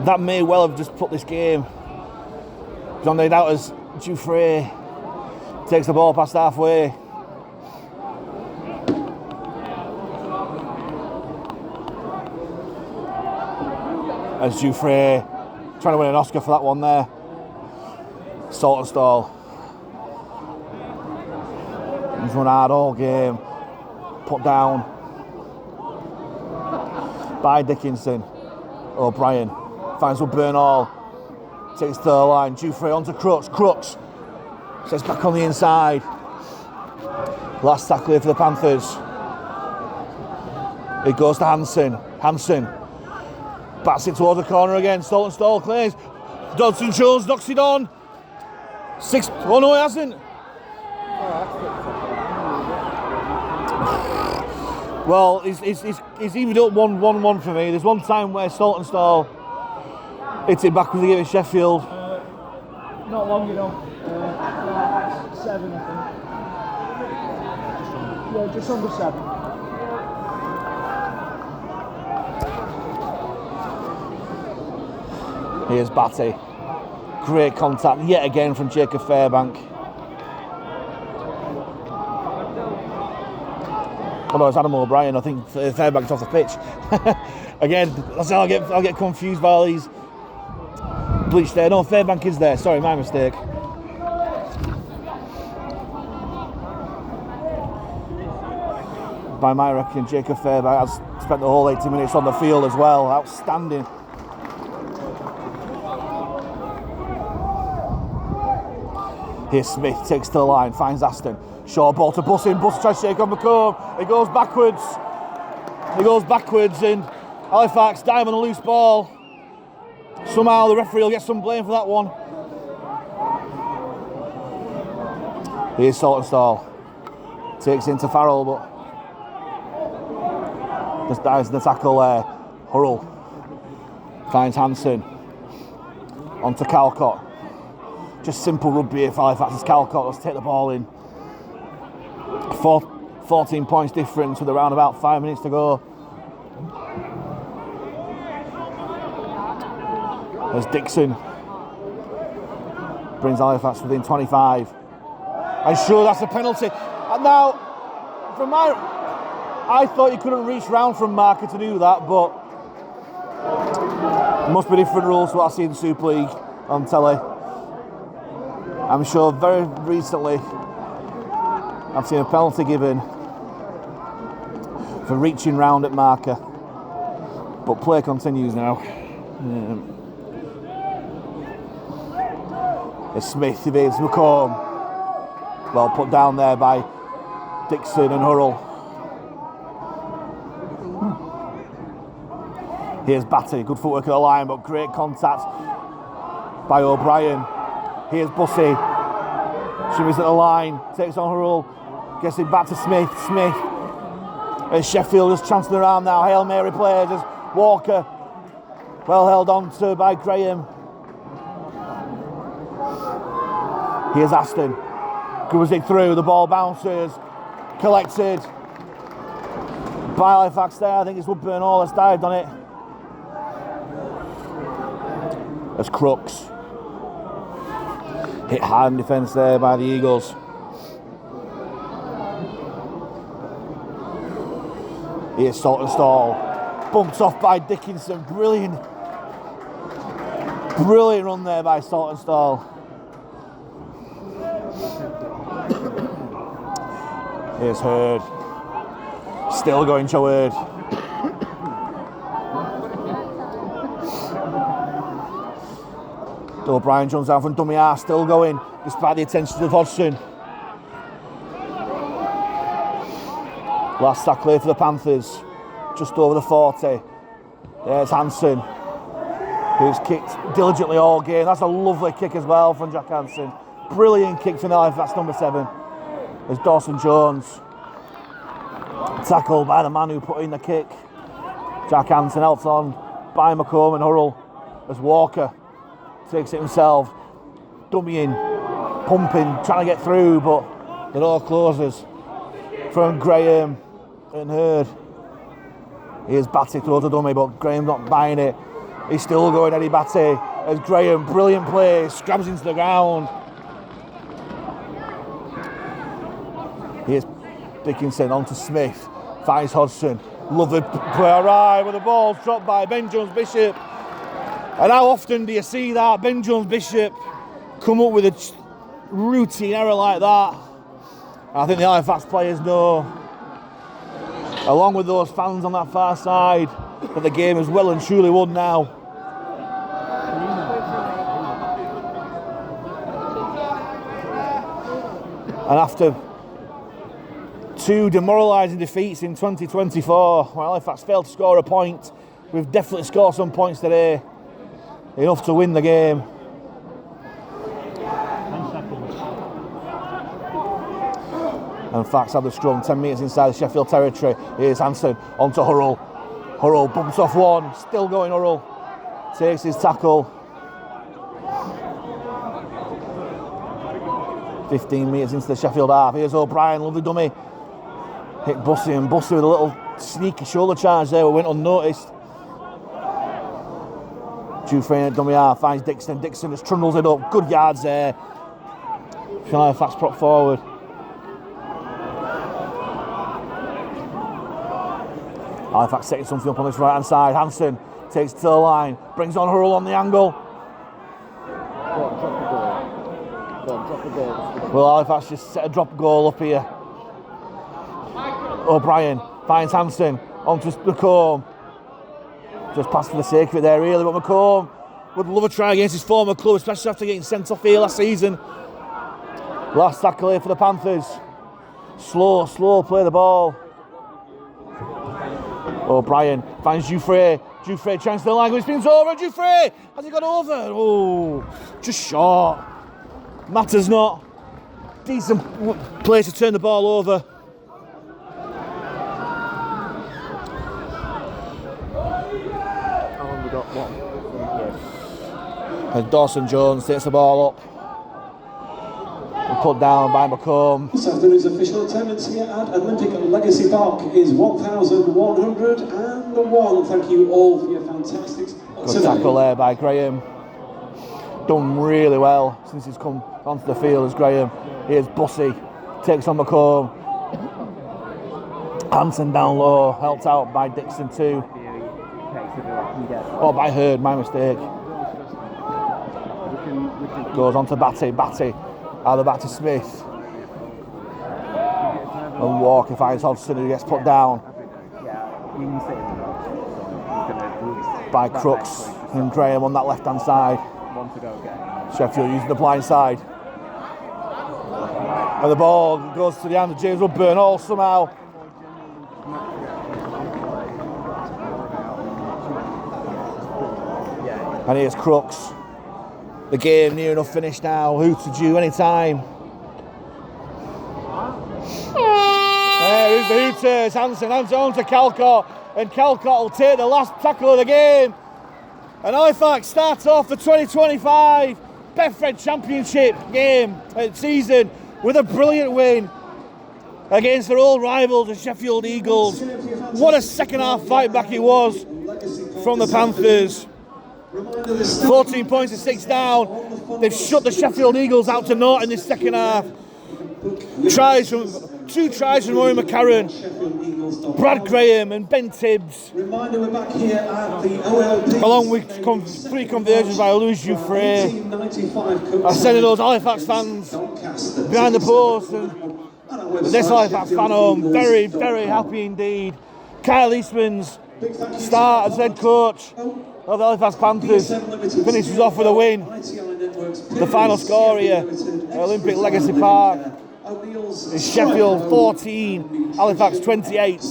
That may well have just put this game. John laid out as Dufresne takes the ball past halfway. As Dufresne trying to win an Oscar for that one there. Saltonstall. He's run hard all game. Put down by Dickinson. O'Brien finds with Bernal. Takes the line. Dufresne onto Crooks. Crooks sets back on the inside. Last tackle here for the Panthers. It goes to Hansen. Hansen bats it towards the corner again. Saltonstall clears. Dodson Jones knocks it on. 6. Oh no, he hasn't. Well, he's evened up 1-1 for me. There's one time where Saltonstall hit it backwards against Sheffield. Not long enough. 7, I think. Yeah, just under 7. Here's Batty. Great contact yet again from Jacob Fairbank. Oh no, it's Adam O'Brien. I think Fairbank's off the pitch. Again, that's how I'll get confused by all these bleach there. No, Fairbank is there. Sorry, my mistake. By my reckoning, Jacob Fairbank has spent the whole 80 minutes on the field as well. Outstanding. Here's Smith, takes to the line, finds Aston. Short ball to Bussing. Buss tries to shake on McComb. He goes backwards, and Halifax dive on a loose ball. Somehow the referee will get some blame for that one. Here's Saltonstall. Takes into Farrell, but just dives the tackle there. Hurrell finds Hansen. Onto Calcott. Just simple rugby here for Halifax as Calcott. Let's take the ball in. 14 points difference with around about 5 minutes to go. As Dixon brings Halifax within 25. I'm sure that's a penalty. And now, I thought you couldn't reach round from marker to do that, but there must be different rules to what I see in the Super League on telly. I'm sure very recently I've seen a penalty given for reaching round at marker, but play continues now. As Smith evades McComb. Well put down there by Dixon and Hurrell. Here's Batty, good footwork at the line, but great contact by O'Brien. Here's Bussy. Shimmies at the line, takes on Hurrell, gets it back to Smith. Smith. As Sheffield just chancing around now. Hail Mary players as Walker. Well held on to by Graham. Here's Aston. Goes it through, the ball bounces. Collected by Halifax there. I think it's Woodburn Hall that's dived on it. As Crooks. Hit hard in defence there by the Eagles. Here's Saltonstall. Bumped off by Dickinson. Brilliant run there by Saltonstall. Here's Hurd. Still going to Hurd. O'Brien jumps down from dummy half, still going, despite the attention of Hodgson. Last tackle here for the Panthers, just over the 40. There's Hansen, who's kicked diligently all game. That's a lovely kick as well from Jack Hansen. Brilliant kick from Halifax number 7. There's Dawson Jones. Tackled by the man who put in the kick. Jack Hansen helped on by McComb and Hurrell as Walker takes it himself, dummying, pumping, trying to get through, but the door closes from Graham and Hurd. Here's Batty throws a dummy, but Graham not buying it. He's still going, Eddie Batty, as Graham, brilliant play, scrabs into the ground. Here's Dickinson on to Smith, finds Hodgson, lovely play, alright, with the ball dropped by Ben Jones-Bishop. And how often do you see that? Ben Jones-Bishop come up with a routine error like that. I think the Halifax players know, along with those fans on that far side, that the game is well and truly won now. And after 2 demoralising defeats in 2024, where Halifax failed to score a point, we've definitely scored some points today. Enough to win the game. And Fax have the scrum, 10 metres inside the Sheffield territory. Here's Hansen onto Hurrell. Hurrell bumps off one, still going Hurrell. Takes his tackle. 15 metres into the Sheffield half. Here's O'Brien, lovely dummy. Hit Bussy, and Bussy with a little sneaky shoulder charge there, went unnoticed. Dufresne at dummy half, finds Dixon. Dixon just trundles it up, good yards there. Halifax prop forward. Halifax setting something up on this right hand side. Hansen takes it to the line, brings on Hurrell on the angle. Drop a goal. Well, Halifax just set a drop goal up here. O'Brien finds Hansen onto McComb. Just passed for the sake of it there, really, but McComb would love a try against his former club, especially after getting sent off here last season. Last tackle here for the Panthers. Slow play the ball. O'Brien finds Dufresne. Dufresne chance to the line, but he spins over. Dufresne! Has he got over? Oh, just short. Matters not. Decent place to turn the ball over. And Dawson Jones takes the ball up. And put down by McComb. This afternoon's official attendance here at Olympic Legacy Park is 1,101. Thank you all for your fantastic Good tackle there by Graham. Done really well since he's come onto the field as Graham. Here's Bussy, takes on McComb. Hansen down low, helped out by Dixon too. Oh, by Hurd, my mistake. Goes on to Batty, either back to Smith. And Walker finds Hodgson, who gets put down by Crooks and Graham on that left hand side. Sheffield using the blind side. And the ball goes to the hand of James Woodburn, all somehow. And here's Crooks. The game near enough finished now. Hooter due any time. There is the Hooters. Hansen on to Calcott. And Calcott will take the last tackle of the game. And Halifax starts off the 2025 Betfred Championship game season with a brilliant win against their old rivals, the Sheffield Eagles. What a second half fight back it was from the Panthers. 14 points to 6 down. They've shut the Sheffield Eagles out to naught in this second half. Two tries from Rory McCarron, Brad Graham and Ben Tibbs, along with 3 conversions by Louis Dufresne, are sending those Halifax fans behind the post. And this Halifax fan home, very, very happy indeed. Kyle Eastman's start as head coach of the Halifax Panthers finishes off with a win. The final score here at Olympic Legacy Park is Sheffield 14, Halifax 28.